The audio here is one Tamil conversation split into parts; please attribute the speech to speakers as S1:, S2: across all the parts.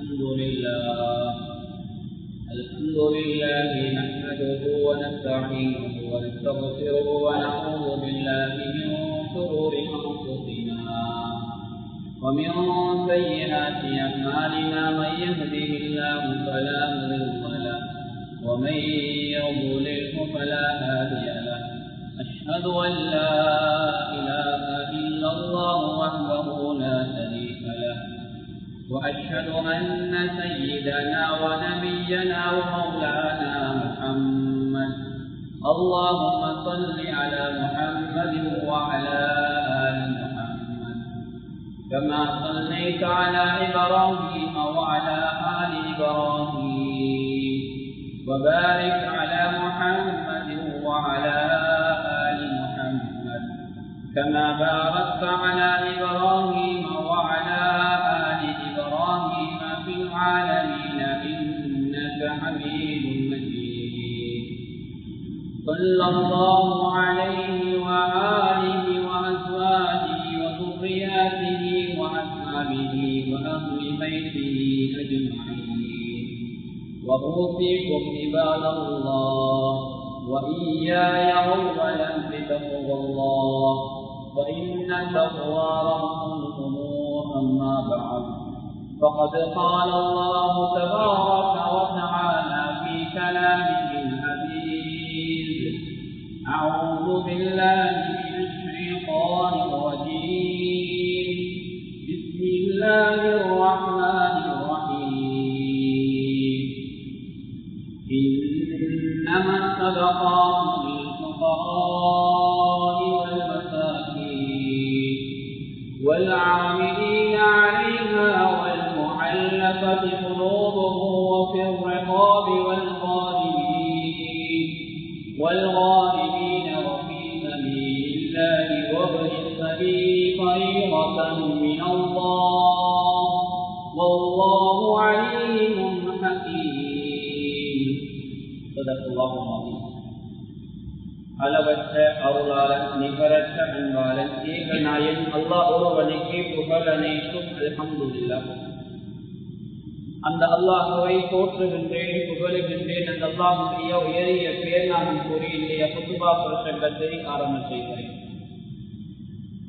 S1: الحمد لله نحمده ونستعينه ونستغفره ونعوذ بالله من شرور أنفسنا ومن سيئات أعمالنا من يهده الله فلا مضل له ومن يضلله فلا هادي له أشهد أن لا إله إلا الله وحده لا شريك له وأشهد أن سيدنا ونبينا ومولانا محمد اللهم صل على محمد وعلى آل محمد كما صليت على إبراهيم وعلى آل إبراهيم وبارك على محمد وعلى آل محمد كما باركت على إبراهيم وعلى آل إبراهيم في العالمين إنك حميد مجيد صلى الله عليه وآله وأزواجه وذرياته وأصحابه وأهل بيته أجمعين وأوصيكم عباد الله وإياي أولا بتقوى الله وإن التقوى رأس الأمور أما بعد فقد قال الله تبارك وتعالى في كلامه العزيز أعوذ بالله من الشيطان الرجيم بسم الله الرحمن الرحيم إنما الصدقات للفقراء والمساكين والعاملين عليها والمعلقة قلوبهم وفي الرقاب والغارمين وفي سبيل الله وابن السبيل فريضة من الله والله عليم حكيم صدق الله العظيم. அளவற்ற அருளாளன் நிகரற்ற அன்பாளன் ஏகநாயன் அல்லாஹ் ஒருவனுக்கே புகழ் அனைத்தும் அல்ஹம்துலில்லாஹ். அந்த அல்லாஹ்வை போற்றுகின்றேன், புகழுகின்றேன். அந்த அல்லாஹ்வுடைய உயரிய பேர்நாமம் கூறி இன்றைய குத்துபா பிரசங்கத்தை ஆரம்பம் செய்கிறேன்.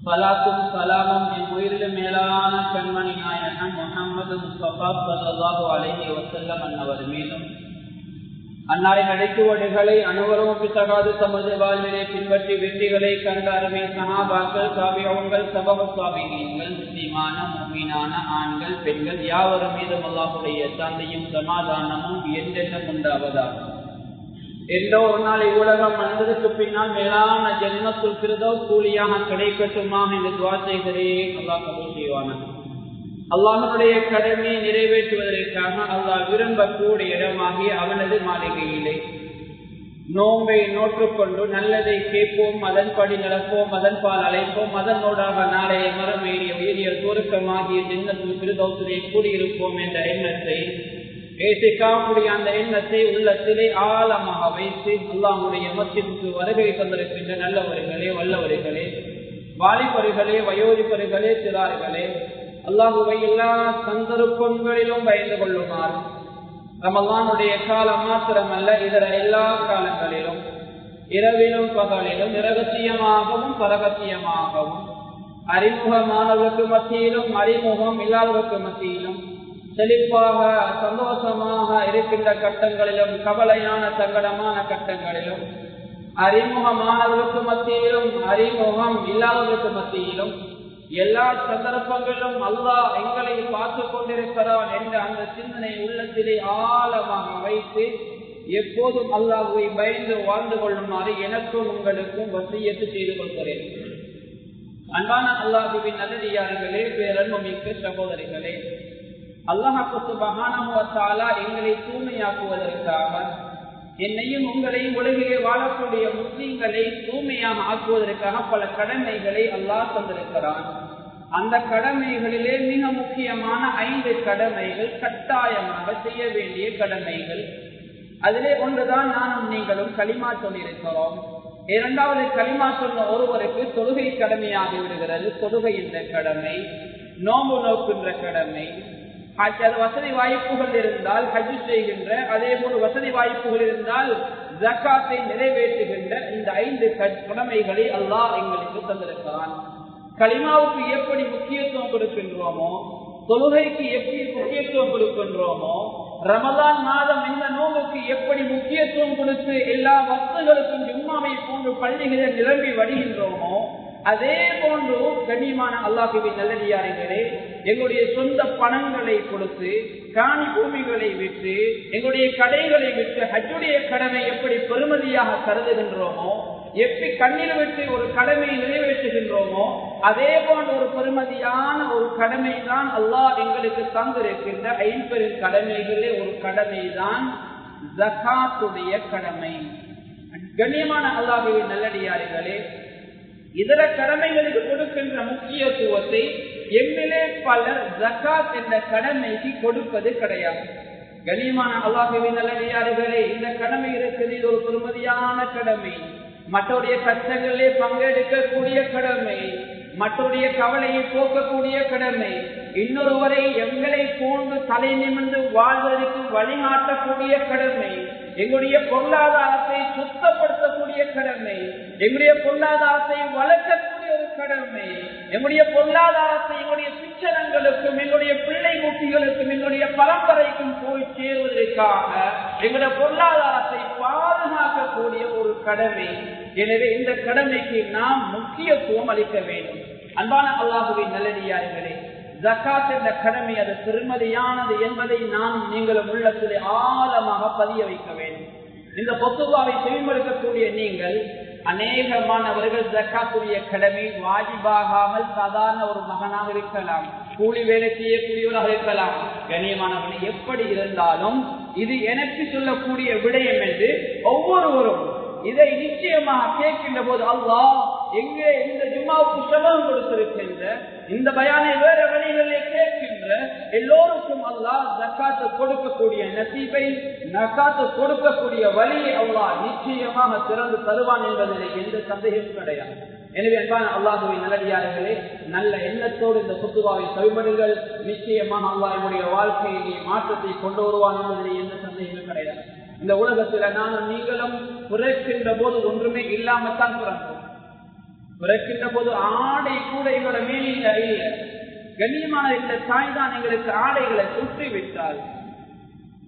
S1: சலாத்தும் சலாமும் என் உயிரிலும் மேலான கண்மணி நாயகன் முஹம்மது முஸ்தபா ஸல்லல்லாஹு அலைஹி வஸல்லம் அன்னவர் மீதும் அன்னாரின் அழைத்துவடுகளை அனுவரும் பிசகாது தமது வாழ்வினை பின்பற்றி வெற்றிகளை கண்ட அருமை சஹாபாக்கள், தாபிஊன்கள், சபஹு தாபிஈன்கள், முஸ்லிமான முஃமினான ஆண்கள் பெண்கள் யாவரும் மீதும் அல்லாஹ்வுடைய சாந்தியும் சமாதானமும் என்றென்றும் உண்டாவதாக. எந்தோ ஒரு நாள் இவ்வுலகம் மனிதருக்கு பின்னால் மேலான ஜன்னத்துல் ஃபிர்தௌஸ் கூலியாக கிடைக்கட்டுமாக என்று துஆ செய்கிறேன். அல்லாஹ் கபூல் செய்வானாக. அல்லாஹ்வுடைய கடமையை நிறைவேற்றுவதற்காக அல்லாஹ் விரும்பக்கூடிய இடமாகிய அவனது மாளிகையிலே நோன்பை நோற்றுக்கொண்டு நல்லதை கேட்போம், அதன்படி நடப்போம், அதன் பால் அழைப்போம், அதனோடாக நாளைய மறுமையிலே உயரிய சுருக்கமாகிய ஜன்னத்துல் ஃபிர்தௌஸிலே கூடியிருப்போம் என்ற எண்ணத்தை ஏசிக்காவுடைய அந்த எண்ணத்தை உள்ளத்திலே ஆழமாக வைத்து அல்லாஹ்வுடைய மஸ்ஜிதுக்கு வருகை தந்திருக்கின்ற நல்லவர்களே, வல்லவர்களே, வாலிபர்களே, வயோதிபர்களே, சிறார்களே, அல்லாஹ்வை எல்லா சந்தர்ப்பங்களிலும் பயந்து கொள்ளுமாறு ரமலானுடைய காலம் மாத்திரமல்ல இதர எல்லா காலங்களிலும் இரவிலும் பகலிலும் இரகசியமாகவும் பரகசியமாகவும் அறிமுகமானவருக்கு மத்தியிலும் அறிமுகம் இல்லாதவருக்கு மத்தியிலும் செழிப்பாக சந்தோஷமாக இருக்கின்ற கட்டங்களிலும் கவலையான சங்கடமான கட்டங்களிலும் அறிமுகமானவருக்கு மத்தியிலும் அறிமுகம் இல்லாதவருக்கு மத்தியிலும் எல்லா சந்தர்ப்பங்களிலும் அல்லாஹ் எங்களை பார்த்து கொண்டிருக்கிறான் என்ற அந்த சிந்தனை உள்ளத்திலே ஆழமாக வைத்து எப்போதும் அல்லாஹ்வை பயந்து வாழ்ந்து கொள்ளுமாறு எனக்கும் உங்களுக்கும் வசியத்து செய்து கொள்கிறேன். அன்பான அல்லாஹ்வின் நல்லடியார்களே, பேரன்புமிக்க சகோதரிகளே, அல்லாஹ் சுப்ஹானஹு வ தஆலா எங்களை தூய்மையாக்குவதற்காக என்னையும் உங்களையும் உலகிலே வாழக்கூடிய முஸ்லிம்களை தூய்மையாக ஆக்குவதற்காக பல கடமைகளை அல்லாஹ் தந்திருக்கிறான். அந்த கடமைகளிலே மிக முக்கியமான 5 கடமைகள் கட்டாயமாக செய்ய வேண்டிய கடமைகள். அதிலே ஒன்றுதான் நானும் நீங்களும் கலிமா சொல்லியிருக்கிறோம். இரண்டாவது கலிமா சொன்ன ஒருவருக்கு தொழுகை கடமையாகி விடுகிறது. தொழுகை என்ற கடமை, நோம்பு நோக்கின்ற கடமை, வசதி வாய்ப்புகள் இருந்தால் ஹஜ் செய்கின்ற, அதே போல வசதி வாய்ப்புகள் இருந்தால் ஜக்காத்தை நிறைவேற்றுகின்ற இந்த 5 கடமைகளை அல்லாஹ் எங்களுக்கு தந்திருக்கிறான். கலிமாவுக்கு எப்படி முக்கியத்துவம் கொடுக்கின்றோமோ, தொழுகைக்கு எப்படி முக்கியத்துவம் கொடுக்கின்றோமோ, ரமலான் மாதம் இந்த நோவுக்கு எப்படி முக்கியத்துவம் கொடுத்து எல்லா வஸ்துகளுக்கும் ஜும்மாவை போன்று பள்ளிகளை நிரம்பி வடிகின்றோமோ, அதே போன்று கண்ணியமான அல்லாஹ்வின் நல்லடியார்களே, எங்களுடைய சொந்த பணங்களை கொடுத்து காணி பூமிகளை விட்டு எங்களுடைய கடைகளை விட்டு ஹஜ்ஜுடைய கடமை எப்படி பெருமதியாக கருதுகின்றோமோ, எப்படி கண்ணில் விட்டு ஒரு கடமையை நிறைவேற்றுகின்றோமோ, அதே போன்ற ஒரு பெருமதியான ஒரு கடமை தான் அல்லாஹ் எங்களுக்கு தந்திருக்கின்ற 50 கடமைகளே ஒரு கடமை தான் ஜகாத்துடைய கடமை. கண்ணியமான அல்லாஹ்வின் நல்லடியார்களே, இதர கடமைகளுக்கு கொடுக்கின்ற முக்கியத்துவத்தை எம்மிலே பலர் ஜகாத் என்ற கடமைக்கு கொடுப்பது கிடையாது. கண்ணியமான அல்லாஹ்வின் நல்லடியார்களே, இந்த கடமை இருக்குது, இது ஒரு பெருமதியான கடமை. மற்றவருடைய கஷ்டங்களிலே பங்கெடுக்கக்கூடிய கடமை, மற்றவருடைய கவலையை போக்கக்கூடிய கடமை, இன்னொருவரை எங்களை போன்று தலை நிமிர்ந்து வாழ்வதற்கு வழிகாட்டக்கூடிய கடமை, எங்களுடைய பொருளாதாரத்தை சுத்தப்படுத்தக்கூடிய கடமை, எங்களுடைய பொருளாதாரத்தை வளர்க்கக்கூடிய ஒரு கடமை, எங்களுடைய பொருளாதாரத்தை எங்களுடைய பிச்சனங்களுக்கும் எங்களுடைய பிள்ளை குட்டிகளுக்கும் எங்களுடைய பரம்பரைக்கும் போய் சேருவதற்காக எங்களுடைய பொருளாதாரத்தை பாதுகாக்கக்கூடிய ஒரு கடமை. எனவே இந்த கடமைக்கு நாம் முக்கியத்துவம் அளிக்க வேண்டும். அன்பான அல்லாஹ்வின் நல்லடியார்களே, ஜகாத் என்ற கடமை அது பெருமதியானது என்பதை நாம் நீங்களும் உள்ளத்திலே ஆழமாக பதிய வைக்க வேண்டும். இந்த பொத்துவாவை செவிமடுக்கக்கூடிய நீங்கள் அநேகமானவர்கள் ஜகாத்துடைய கடமை வாஜிபாகாமல் சாதாரண ஒரு மகனாக இருக்கலாம், கூலி வேலை செய்யக்கூடியவராக இருக்கலாம். கண்ணியமானவர்கள் எப்படி இருந்தாலும் இது எனக்கு சொல்லக்கூடிய விடயம் என்று ஒவ்வொருவரும் இதை நிச்சயமாக கேட்கின்ற போது அல்லாஹ் எங்கே இந்த ஜும்மாவுக்கு சபதம் கொடுத்திருக்கின்ற, இந்த பயானை வேற வழிகளிலே கேட்கின்ற எல்லோருக்கும் அல்லாஹ் ஜக்காத்தை கொடுக்கக்கூடிய நசீபை, ஜக்காத்தை கொடுக்கக்கூடிய வழியை அல்லாஹ் நிச்சயமாக திறந்து தருவான் என்பதிலே எந்த சந்தேகமும் கிடையாது. எனவே அன்பான அல்லாஹ்வின் நல்லடியார்களே, நல்ல எண்ணத்தோடு இந்த குத்துவாவை செவிமடுங்கள். நிச்சயமாக அல்லாஹ் நம்முடைய வாழ்க்கையிலே மாற்றத்தை கொண்டு வருவான் என்பதிலே எந்த சந்தேகமும் கிடையாது. இந்த உலகத்துல நானும் நீங்களும் பிறக்கின்ற போது ஒன்றுமே இல்லாமத்தான் பிறந்தோம். பிறக்கின்ற போது ஆடை கூட எங்களோட மேலில் இல்லை. கண்ணியமான இந்த தாய் தான் எங்களுக்கு ஆடைகளை சுற்றி விட்டால்,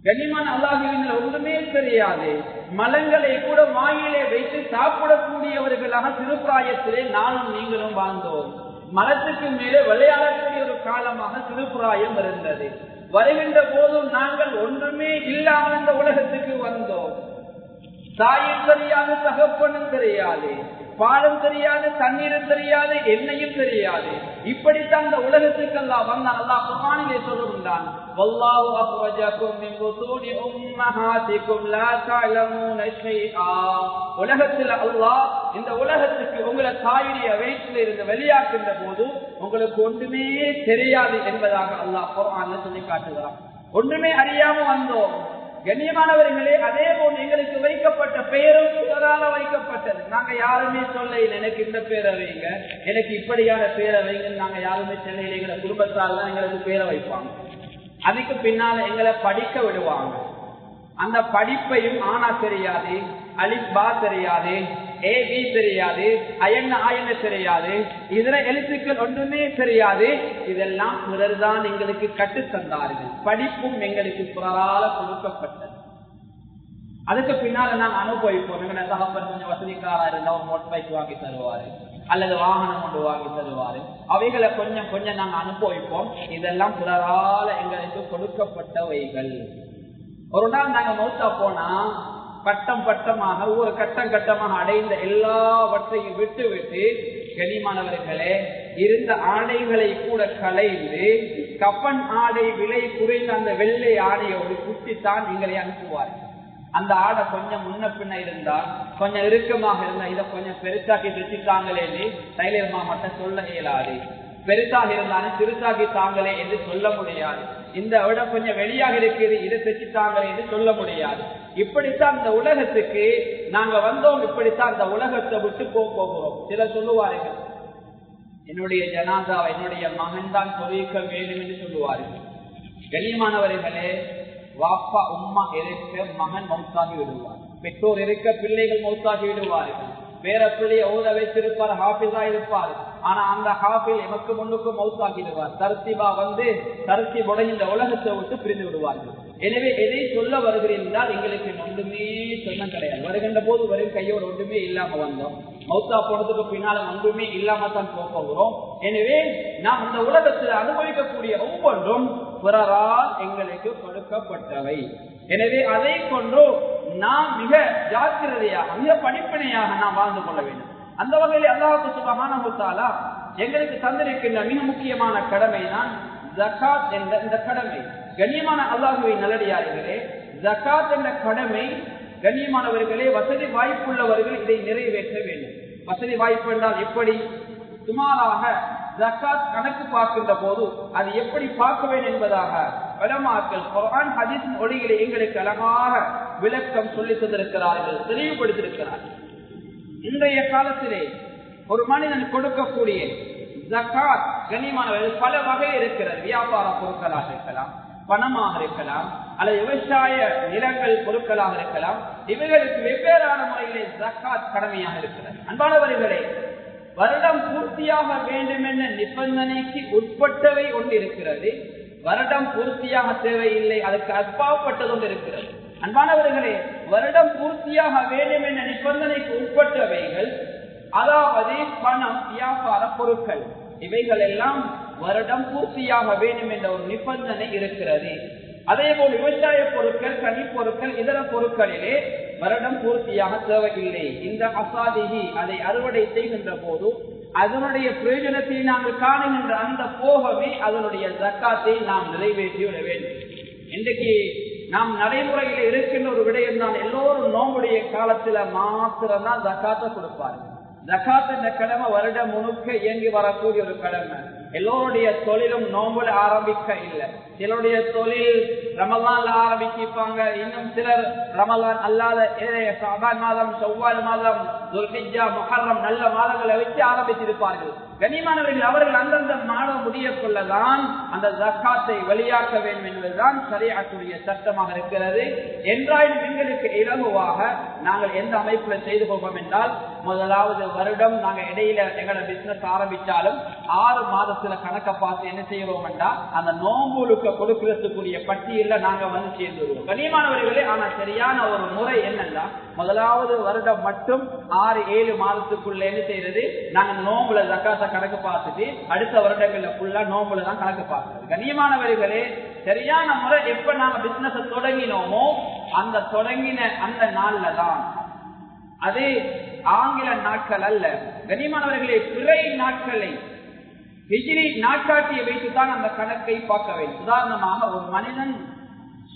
S1: கண்ணியமான அல்லாஹ்வின் ஒன்றுமே தெரியாது. மலங்களை கூட வாயிலே வைத்து சாப்பிடக்கூடியவர்களாக சிறுபிராயத்திலே நானும் நீங்களும் வாழ்ந்தோம். மலத்துக்கு மேலே விளையாடக்கூடிய ஒரு காலமாக சிறுபிராயம் இருந்தது. வருகின்ற போதும் நாங்கள் ஒன்றுமே இல்லாமல் இந்த உலகத்துக்கு வந்தோம். தாயும் தெரியாது, தகப்பனும் தெரியாது, பாலும் தெரியாது, தண்ணீரும் தெரியாது, எண்ணெயும் தெரியாது. இப்படித்தான் இந்த உலகத்துக்கு அல்லாஹ் வந்தான். அல்லாஹ் குர்ஆனிலே சொல்லுகின்றான், வல்லாஹு அக்ரஜகும் மின் புதூனி உம்மஹாதிகும் லா தஅலமூன ஷைஆ. உலகத்தில் அல்லாஹ் இந்த உலகத்துக்கு உங்களை தாயுடைய வயிற்றில் இருந்து வெளியாக்குகின்ற போது உங்களுக்கு ஒன்றுமே தெரியாது என்பதாக அல்லாஹ் குர்ஆனில் சொல்லி காட்டுகிறான். ஒன்றுமே அறியாம வந்தோம். கண்ணியமானவர்களே, அதே போல் எங்களுக்கு வைக்கப்பட்ட பெயரும் சிலரால வைக்கப்பட்டது. நாங்க யாருமே சொல்ல, எனக்கு இந்த பேரை வைங்க, எனக்கு இப்படியான பேரை வைங்கன்னு நாங்க யாருமே சொல்ல. எங்களை குடும்பத்தால் தான் எங்களுக்கு பேரை வைப்பாங்க. அதுக்கு பின்னால எங்களை படிக்க விடுவாங்க. அந்த படிப்பையும் ஆனா தெரியாது, அலிஃப் பா தெரியாது, ஏபி தெரியாது, அயன்ன ஆயன தெரியாது, இதர எழுத்துக்கள் ஒன்றுமே தெரியாது. இதெல்லாம் பிறர் தான் எங்களுக்கு கற்றுத்தந்தார்கள். படிப்பும் எங்களுக்கு பிறரால கொடுக்கப்பட்டது. அதுக்கு பின்னால நாங்கள் அனுபவிப்போம். எங்களை தகப்பன் கொஞ்சம் வசதிக்காரா இருந்தா ஒரு மோட்டர் பைக் வாங்கி தருவாரு, அல்லது வாகனம் கொண்டு வாங்கி தருவாரு. அவைகளை கொஞ்சம் கொஞ்சம் நாங்கள் அனுபவிப்போம். இதெல்லாம் பிறரால எங்களுக்கு கொடுக்கப்பட்டவைகள். ஒரு நாள் நாங்க மௌத்தா போனா கட்டம் பட்டமாக ஒவ்வொரு கட்டம் கட்டமாக அடைந்த எல்லாவற்றையும் விட்டு விட்டு கனிமானவர்களே இருந்த ஆடைகளை கூட களைந்து கப்பன் ஆடை விலை குறைந்த அந்த வெள்ளை ஆடையோடு குட்டித்தான் எங்களை அனுப்புவார்கள். அந்த ஆடை கொஞ்சம் முன்ன பின்ன இருந்தா, கொஞ்சம் இறுக்கமாக இருந்தா, இதை கொஞ்சம் பெருசாக்கி தைச்சிட்டாங்களே டைலர் மாமட்ட சொல்ல இயலாது. பெருசாக இருந்தாலும் சிறுசாக்கி தாங்களே என்று சொல்ல முடியாது. இந்த விட கொஞ்சம் வெளியாக இருக்குது, இதை தைச்சிட்டாங்களே என்று சொல்ல முடியாது. இப்படித்தான் இந்த உலகத்துக்கு நாங்க வந்தோம். இப்படித்தான் இந்த உலகத்தை விட்டு போகிறோம். சிலர் சொல்லுவார்கள், என்னுடைய ஜனாதாவை என்னுடைய மகன் தான் தொழிக்க வேண்டும் என்று சொல்லுவார்கள். கண்ணியமானவர்களே, வாப்பா உம்மா இருக்க மகன் மௌத்தாகி விடுவார், பெற்றோர் இருக்க பிள்ளைகள் மௌத்தாகி விடுவார்கள். வேற பிள்ளைய ஓத வைத்திருப்பார், ஹாஃபிஸா இருப்பார். ஆனா அந்த ஹாஃபில் எமக்கு முன்னுக்கு மௌத்தாகிடுவார். தர்த்திபா தர்த்திபோட இந்த உலகத்தை விட்டு பிரிந்து விடுவார்கள். எனவே எதை சொல்ல வருகிறீர்கள், எங்களுக்கு ஒன்றுமே சொன்ன கிடையாது. வருகின்ற போது வரும் கையோடு ஒன்றுமே இல்லாம வந்தோம், மௌத்தா போனதுக்கு பின்னால ஒன்றுமே இல்லாம தான் போகிறோம். எனவே நாம் இந்த உலகத்தில் அனுபவிக்கக்கூடிய ஒவ்வொன்றும் பிறரால் எங்களுக்கு கொடுக்கப்பட்டவை. எனவே அதை கொண்டு நாம் மிக ஜாக்கிரதையாக, மிக படிப்பினையாக நாம் வாழ்ந்து கொள்ள வேண்டும். அந்த வகையில் அல்லாஹ் சுப்ஹானஹு வ தஆலா எங்களுக்கு தந்திருக்கின்ற மிக முக்கியமான கடமை தான் ஜகாத் என்ற இந்த கடமை. கண்ணியமான அல்லாஹ்வின் நல்லடியார்களே, ஜகாத் என்ற கடமை கண்ணியமானவர்களே, வசதி வாய்ப்புள்ளவர்கள் இதை நிறைவேற்ற வேண்டும். வசதி வாய்ப்பு என்றால் எப்படி? சுமாராக ஜகாத் கணக்கு பார்க்கின்ற போது அது எப்படி பார்க்க வேண்டும் என்பதாக உலமாக்கள் குர்ஆன் ஹதீஸின் ஒளிகளை எங்களுக்கு அழகாக விளக்கம் சொல்லி தந்திருக்கிறார்கள், தெளிவுபடுத்தியிருக்கிறார்கள். இன்றைய காலத்திலே ஒரு மனிதன் கொடுக்கக்கூடிய ஜகாத் கண்ணியமானவர்கள் பல வகை இருக்கிறது. வியாபார பொருட்களாக இருக்கலாம், பணமாக இருக்கலாம், அல்லது விவசாய நிலங்கள் பொருட்களாக இருக்கலாம். இவைகளுக்கு வெவ்வேறான முறையிலே ஜகாத் கடமையாக இருக்கிறது. அன்பானவர்களே, வருடம் பூர்த்தியாக வேண்டும் என்ற நிபந்தனைக்கு உட்பட்டவை ஒன்று இருக்கிறது, வருடம் பூர்த்தியாக தேவையில்லை அதுக்கு அப்பாற்பட்டது ஒன்று இருக்கிறது. அன்பானவர்களே, வருடம் பூர்த்தியாக வேண்டும் என்ற நிபந்தனைக்கு உட்பட்டவைகள், அதாவது பணம், வியாபார பொருட்கள், இவைகள் எல்லாம் வருடம் பூர்த்தியாக வேண்டும் என்ற ஒரு நிபந்தனை இருக்கிறது. அதே போல் விவசாய பொருட்கள், கனி பொருட்கள், இதர பொருட்களிலே வருடம் பூர்த்தியாக தேவையில்லை. இந்த அசாதிகி அதை அறுவடை செய்கின்ற போது அதனுடைய பிரயோஜனத்தை நாங்கள் காணுகின்ற அந்த போகவே அதனுடைய ஜக்காத்தை நாம் நிறைவேற்றிவிட வேண்டும். இன்றைக்கு நாம் நடைமுறையில இருக்கின்ற ஒரு விடயம் தான், எல்லோரும் நோம்புடைய காலத்துல மாத்திரம்தான் ஜக்காத்தை கொடுப்பார்கள். ஜக்காத் என்ற கடமை வருடம் முழுக்க இயங்கி வரக்கூடிய ஒரு கடமை. எல்லோருடைய தொழிலும் நோம்புல ஆரம்பிக்க இல்லை. சிலருடைய தொழில் ரமலான்ல ஆரம்பிப்பாங்க, இன்னும் சிலர் ரமலான் அல்லாத ஷஅபான் மாதம், ஷவ்வால் மாதம், துல்ஹிஜ்ஜா, முஹர்ரம் நல்ல மாதங்களை வச்சு ஆரம்பித்திருப்பார்கள். கண்ணியமானவர்கள், அவர்கள் அந்தந்த மாதம் முடிய கொள்ளதான் அந்த ஜக்காத்தை வெளியாக்க வேண்டும் என்பதுதான் ஷரீஅத்துடைய சட்டமாக இருக்கிறது. என்றாலும் எங்களுக்கு இலகுவாக நாங்கள் எந்த அமைப்புல செய்து கொள்வோம் என்றால், முதலாவது வருடம் நாங்க இடையில எங்களோட பிசினஸ் ஆரம்பிச்சாலும் 6 மாதத்துல கணக்க பார்த்து என்ன செய்வோம் என்றால், அந்த நோம்புலுக்கு கொடுக்கிறதுக்குரிய பட்டியல நாங்க வந்து சேர்ந்து வருவோம். கண்ணியமானவர்களே, ஆனா சரியான ஒரு முறை என்னன்னா, முதலாவது வருடம் மட்டும் 6-7 மாதத்துக்குள்ள என்ன செய்யறது, நாங்க நோம்புல ஜக்காத்தை கணக்கு பார்த்துட்டு அடுத்த வருடங்கள்ல ஃபுல்லா நோம்புல தான் கணக்கு பார்க்கிறது. கண்ணியமானவர்களே, சரியான முறை எப்ப நாங்க பிசினஸ் தொடங்கினோமோ அந்த தொடங்கின அந்த நாள்ல தான், அது ஆங்கில நாட்கள் அல்ல கண்ணியமானவர்களே, பிறை நாட்களை ஹிஜ்ரி நாட்காட்டியை வைத்துதான் அந்த கணக்கை பார்க்க வேண்டும். உதாரணமாக ஒரு மனிதன்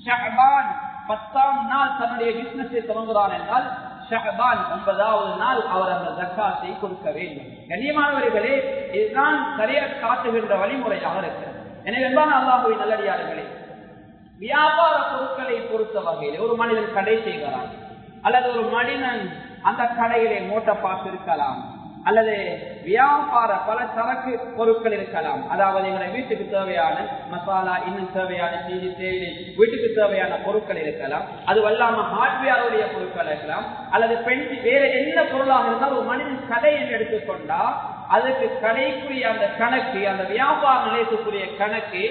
S1: ஷஅபான் 10ஆம் நாள் தன்னுடைய பிசினஸை தொடங்குகிறான் என்றால் ஷஅபான் 9வது நாள் அவர் அந்த ஜக்காத்தை கொடுக்க வேண்டும். கண்ணியமானவர்களே, இதுதான் சரியாக காட்டுகின்ற வழிமுறையாக இருக்கிறது. எனவே அல்லாஹ்வின் நல்லடியார்களே, வியாபார பொருட்களை பொறுத்த வகையில் ஒரு மனிதன் கடை செய்கிறான், அல்லது ஒரு மனிதன் அந்த கடையிலே மோட்டார் பார்த்து இருக்கலாம், அல்லது வியாபார பல சரக்கு பொருட்கள் இருக்கலாம். அதாவது எங்களுடைய வீட்டுக்கு தேவையான மசாலா, இன்னும் தேவையான சீனி, தேயிலை, வீட்டுக்கு தேவையான பொருட்கள் இருக்கலாம். அது அல்லாம ஹார்ட்வேருடைய பொருட்கள் இருக்கலாம், அல்லது பென்சி, வேற என்ன பொருளாக இருந்தால் ஒரு மனிதன் கடை என்று எடுத்துக்கொண்டா அதுக்கு கடைக்குரிய அந்த கணக்கு, அந்த வியாபார நிலையத்துக்குரிய கணக்கு,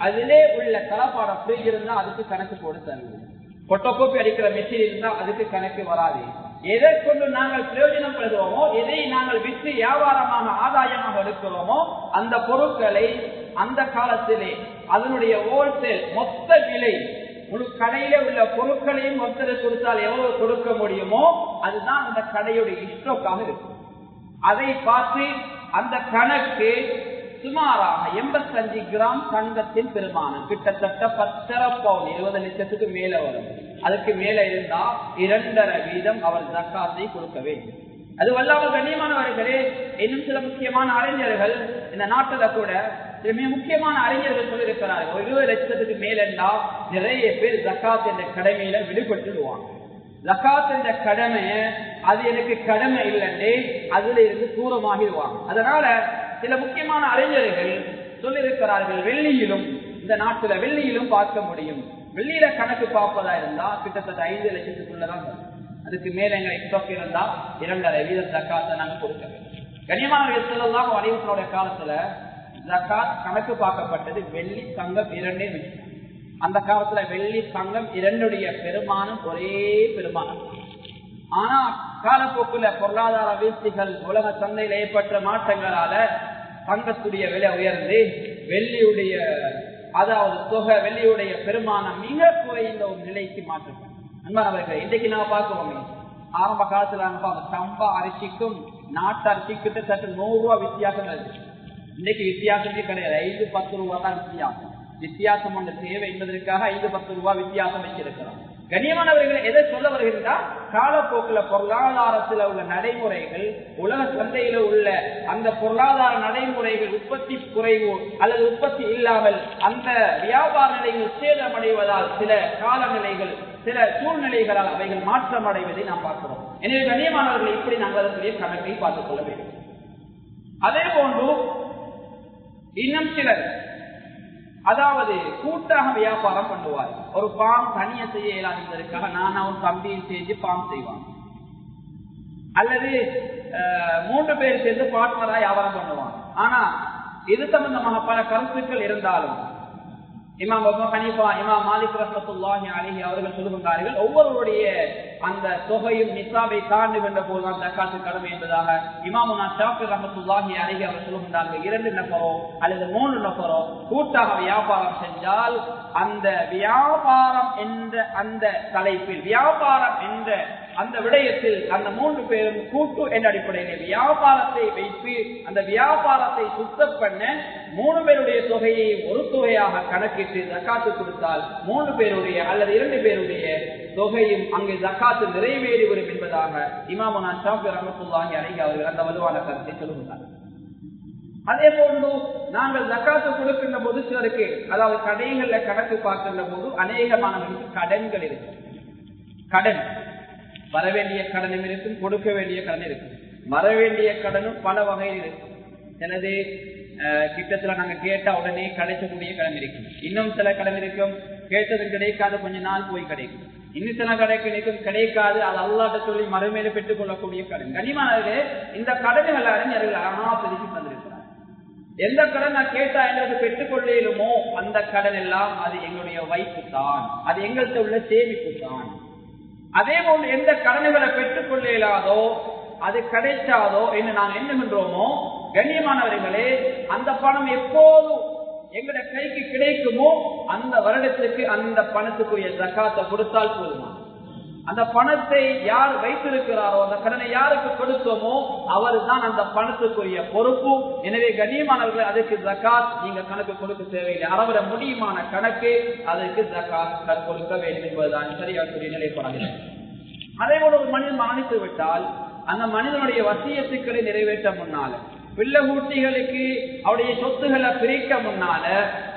S1: அதிலே உள்ள கலப்பாடம் ஃப்ரிட்ஜ் இருந்தா அதுக்கு கணக்கு போட தருவது, போட்டோகாப்பி அடிக்கிற மெஷின் இருந்தா அதுக்கு கணக்கு வராது. எதை கொண்டு நாங்கள் பிரயோஜனம் பெறுகிறோமோ, எதை நாங்கள் விற்று வியாபாரமாக ஆதாயமாக எடுக்கிறோமோ அந்த பொருட்களை அந்த காலத்திலே அதனுடைய ஹோல்சேல் மொத்த விலை, முழு கடையில உள்ள பொருட்களையும் மொத்தத்தை கொடுத்தால் எவ்வளவு கொடுக்க முடியுமோ அதுதான் அந்த கடையுடைய ஸ்டாக்காக இருக்கும். அதை பார்த்து அந்த கணக்கு சுமாராக 85 கிராம் தங்கத்தின் பெருமானம், கிட்டத்தட்ட 10.5 பவுன், 20 லட்சத்துக்கு மேல வரும். அதுக்கு மேல இருந்தா 2.5% அவர் ஜக்காத்தை கொடுக்க வேண்டும். அது வல்லாமல் கண்ணியமானவர்களே, இன்னும் சில முக்கியமான அறிஞர்கள் இந்த நாட்டுல கூட சில மிக முக்கியமான அறிஞர்கள் சொல்லியிருக்கிறார்கள், 20 லட்சத்துக்கு மேலண்டா நிறைய பேர் ஜக்காத் என்ற கடமையில விடுபட்டுடுவாங்க. ஜக்காத் என்ற கடமை அது எனக்கு கடமை இல்லைன்னே அதுல இருந்து தூரமாகிடுவாங்க. அதனால சில முக்கியமான அறிஞர்கள் சொல்லியிருக்கிறார்கள், வெள்ளியிலும் இந்த நாட்டுல வெள்ளியிலும் பார்க்க முடியும். வெள்ளியில கணக்கு பார்ப்பதா இருந்தா கிட்டத்தட்ட 5 லட்சத்துக்குள்ளதான் வரும். அதுக்கு மேல எங்க ஸ்டாக் இருந்தா 2.5% ஜக்காத்தை நாங்க கொடுக்க வேண்டும். கண்ணியமானவர்கள் ஸல்லல்லாஹு அலைஹி வஸல்லம் காலத்துல ஜக்காத் கணக்கு பார்க்கப்பட்டது வெள்ளி தங்கம் 2 விஷயம். அந்த காலத்துல வெள்ளி தங்கம் 2 பெருமானம் ஒரே பெருமானம். ஆனா காலப்போக்குல பொருளாதார வீழ்ச்சிகள், உலக சந்தையில் ஏற்பட்ட மாற்றங்களால தங்கத்துடைய விலை உயர்ந்து வெள்ளியுடைய அதாவது தொகை வெள்ளியுடைய பெருமானம் மிக குறைந்த ஒரு நிலைக்கு மாற்றப்படும். அன்பானவர்கள், இன்றைக்கு நாம பார்க்கிறோமே, ஆரம்ப காலத்துல சம்பா அரிசிக்கும் நாட்டு அரிசி கிட்டத்தட்ட 100 ரூபாய் வித்தியாசம் இருக்கு. இன்னைக்கு வித்தியாசமே கிடையாது. 5-10 ரூபாய் தான் வித்தியாசம். வித்தியாசம் ஒன்று தேவை என்பதற்காக 5-10 ரூபாய் வித்தியாசம் வச்சிருக்கிறோம். கண்ணியமானவர்கள், எதை சொல்ல வருகின்றால் காலப்போக்குல பொருளாதாரத்தில் உள்ள நடைமுறைகள், உலக சந்தையில உள்ள அந்த பொருளாதார நடைமுறைகள் உற்பத்தி குறைவு அல்லது உற்பத்தி இல்லாமல் அந்த வியாபார நிலைகள் சேதமடைவதால் சில காலநிலைகள், சில சூழ்நிலைகளால் அவைகள் மாற்றம் அடைவதை நாம் பார்க்கிறோம். எனவே கண்ணியமானவர்கள், இப்படி நாங்கள் அதற்குரிய கணக்கை பார்த்துக் கொள்ள வேண்டும். அதே போன்று இன்னும் சிலர் அதாவது கூட்டாக வியாபாரம் பண்ணுவார். ஒரு பாம் தனியா செய்ய இயலாது என்பதற்காக நானும் தம்பியும் சேர்ந்து பாம் செய்வான், அல்லது 3 பேர் சேர்ந்து பார்ட்னரா வியாபாரம் பண்ணுவான். ஆனா இது சம்பந்தமாக பல கருத்துக்கள் இருந்தாலும் இமாம் அபூ ஹனீஃபா, இமாம் மாலிக் ரஹ்மத்துல்லாஹி அலைஹி அவர்கள் சொல்லுகின்றார்கள், ஒவ்வொருவருடைய அந்த தொகையும் நிசாபை தாண்டுகின்ற போதுதான் ஜக்காத்து கடமை என்பதாக. இமாமுனா ஷாஃபி ரஹ்மத்துல்லாஹி அலைஹி அவர் சொல்லுகின்றார்கள், 2 நபரோ அல்லது 3 நபரோ கூட்டாக வியாபாரம் செஞ்சால் அந்த வியாபாரம் என்ற அந்த தலைப்பில், வியாபாரம் என்ற அந்த விடயத்தில் அந்த 3 பேரும் கூட்டு என்ற அடிப்படையில் வியாபாரத்தை வைத்து அந்த வியாபாரத்தை சுத்தம் பண்ண 3 பேருடைய தொகையை ஒரு தொகையாக கணக்கிட்டு ஜக்காத்து கொடுத்தால் 3 பேருடைய அல்லது 2 பேருடைய தொகையும் அங்கு ஜக்காத்து நிறைவேறிவிடும் என்பதாக இமாமுனா ஷாஃபி ரஹ்மத்துல்லாஹி அலைஹி அவர்கள் அந்த வலுவான கருத்தை சொல்லுகிறார். அதே போன்று நாங்கள் ஜக்காத்து கொடுக்கின்ற போது சிலருக்கு, அதாவது கடைகள்ல கணக்கு பார்க்கின்ற போது அநேகமானவர்களுக்கு கடன்கள் இருக்கு. கடன் வரவேண்டிய கடனும் இருக்கும், கொடுக்க வேண்டிய கடன் இருக்கும். வரவேண்டிய கடனும் பல வகையில் இருக்கும். சிலது கிட்டத்துல நாங்க கேட்டா உடனே கிடைக்கக்கூடிய கடன் இருக்கும். இன்னும் சில கடன் இருக்கும், கேட்டது கிடைக்காது, கொஞ்ச நாள் போய் கிடைக்கும். இன்னும் சில கடை கிடைக்கும், கிடைக்காது, அது அல்லாஹ்ட்ட சொல்லி மறுமையில பெற்றுக் கொள்ளக்கூடிய கடன். கனிமானவர்களே, இந்த கடன்கள் அறிஞர்கள் அழகா பிரித்து தந்திருக்கிறார். எந்த கடன் நான் கேட்டா எங்களுக்கு பெற்றுக்கொள்ளலுமோ அந்த கடன் எல்லாம் அது எங்களுடைய வைப்பு தான், அது எங்கள்கிட்ட உள்ள சேமிப்பு தான். அதே போன்று எந்த கடன்களை பெற்றுக் கொள்ள இயலாதோ, அது கிடைச்சாதோ என்று நாங்கள் எண்ணுகின்றோமோ, கண்ணியமானவர்களே, அந்த பணம் எப்போதும் எங்களுடைய கைக்கு கிடைக்குமோ அந்த வருடத்துக்கு அந்த பணத்துக்குரிய ஜக்காத்தை கொடுத்தால் போதுமா. அந்த பணத்தை யார் வைத்திருக்கிறாரோ, அந்த கடனை யாருக்கு கொடுத்தோமோ அவர் தான் அந்த பணத்துக்குரிய பொறுப்பு. எனவே கண்ணியமானவர்கள், அதுக்கு ஜக்காத் நீங்க கணக்கு கொடுக்க தேவையில்லை. அளவிட முடியுமான கணக்கு அதற்கு ஜக்காத் கொடுக்க வேண்டும் என்பதுதான் சரியாக்கூடிய நிலைப்பாடு. அதே போல ஒரு மனிதன் மரணித்து விட்டால் அந்த மனிதனுடைய வசியத்துக்களை நிறைவேற்ற முன்னால, பிள்ளை ஊட்டிகளுக்கு அவருடைய சொத்துக்களை பிரிக்க முன்னால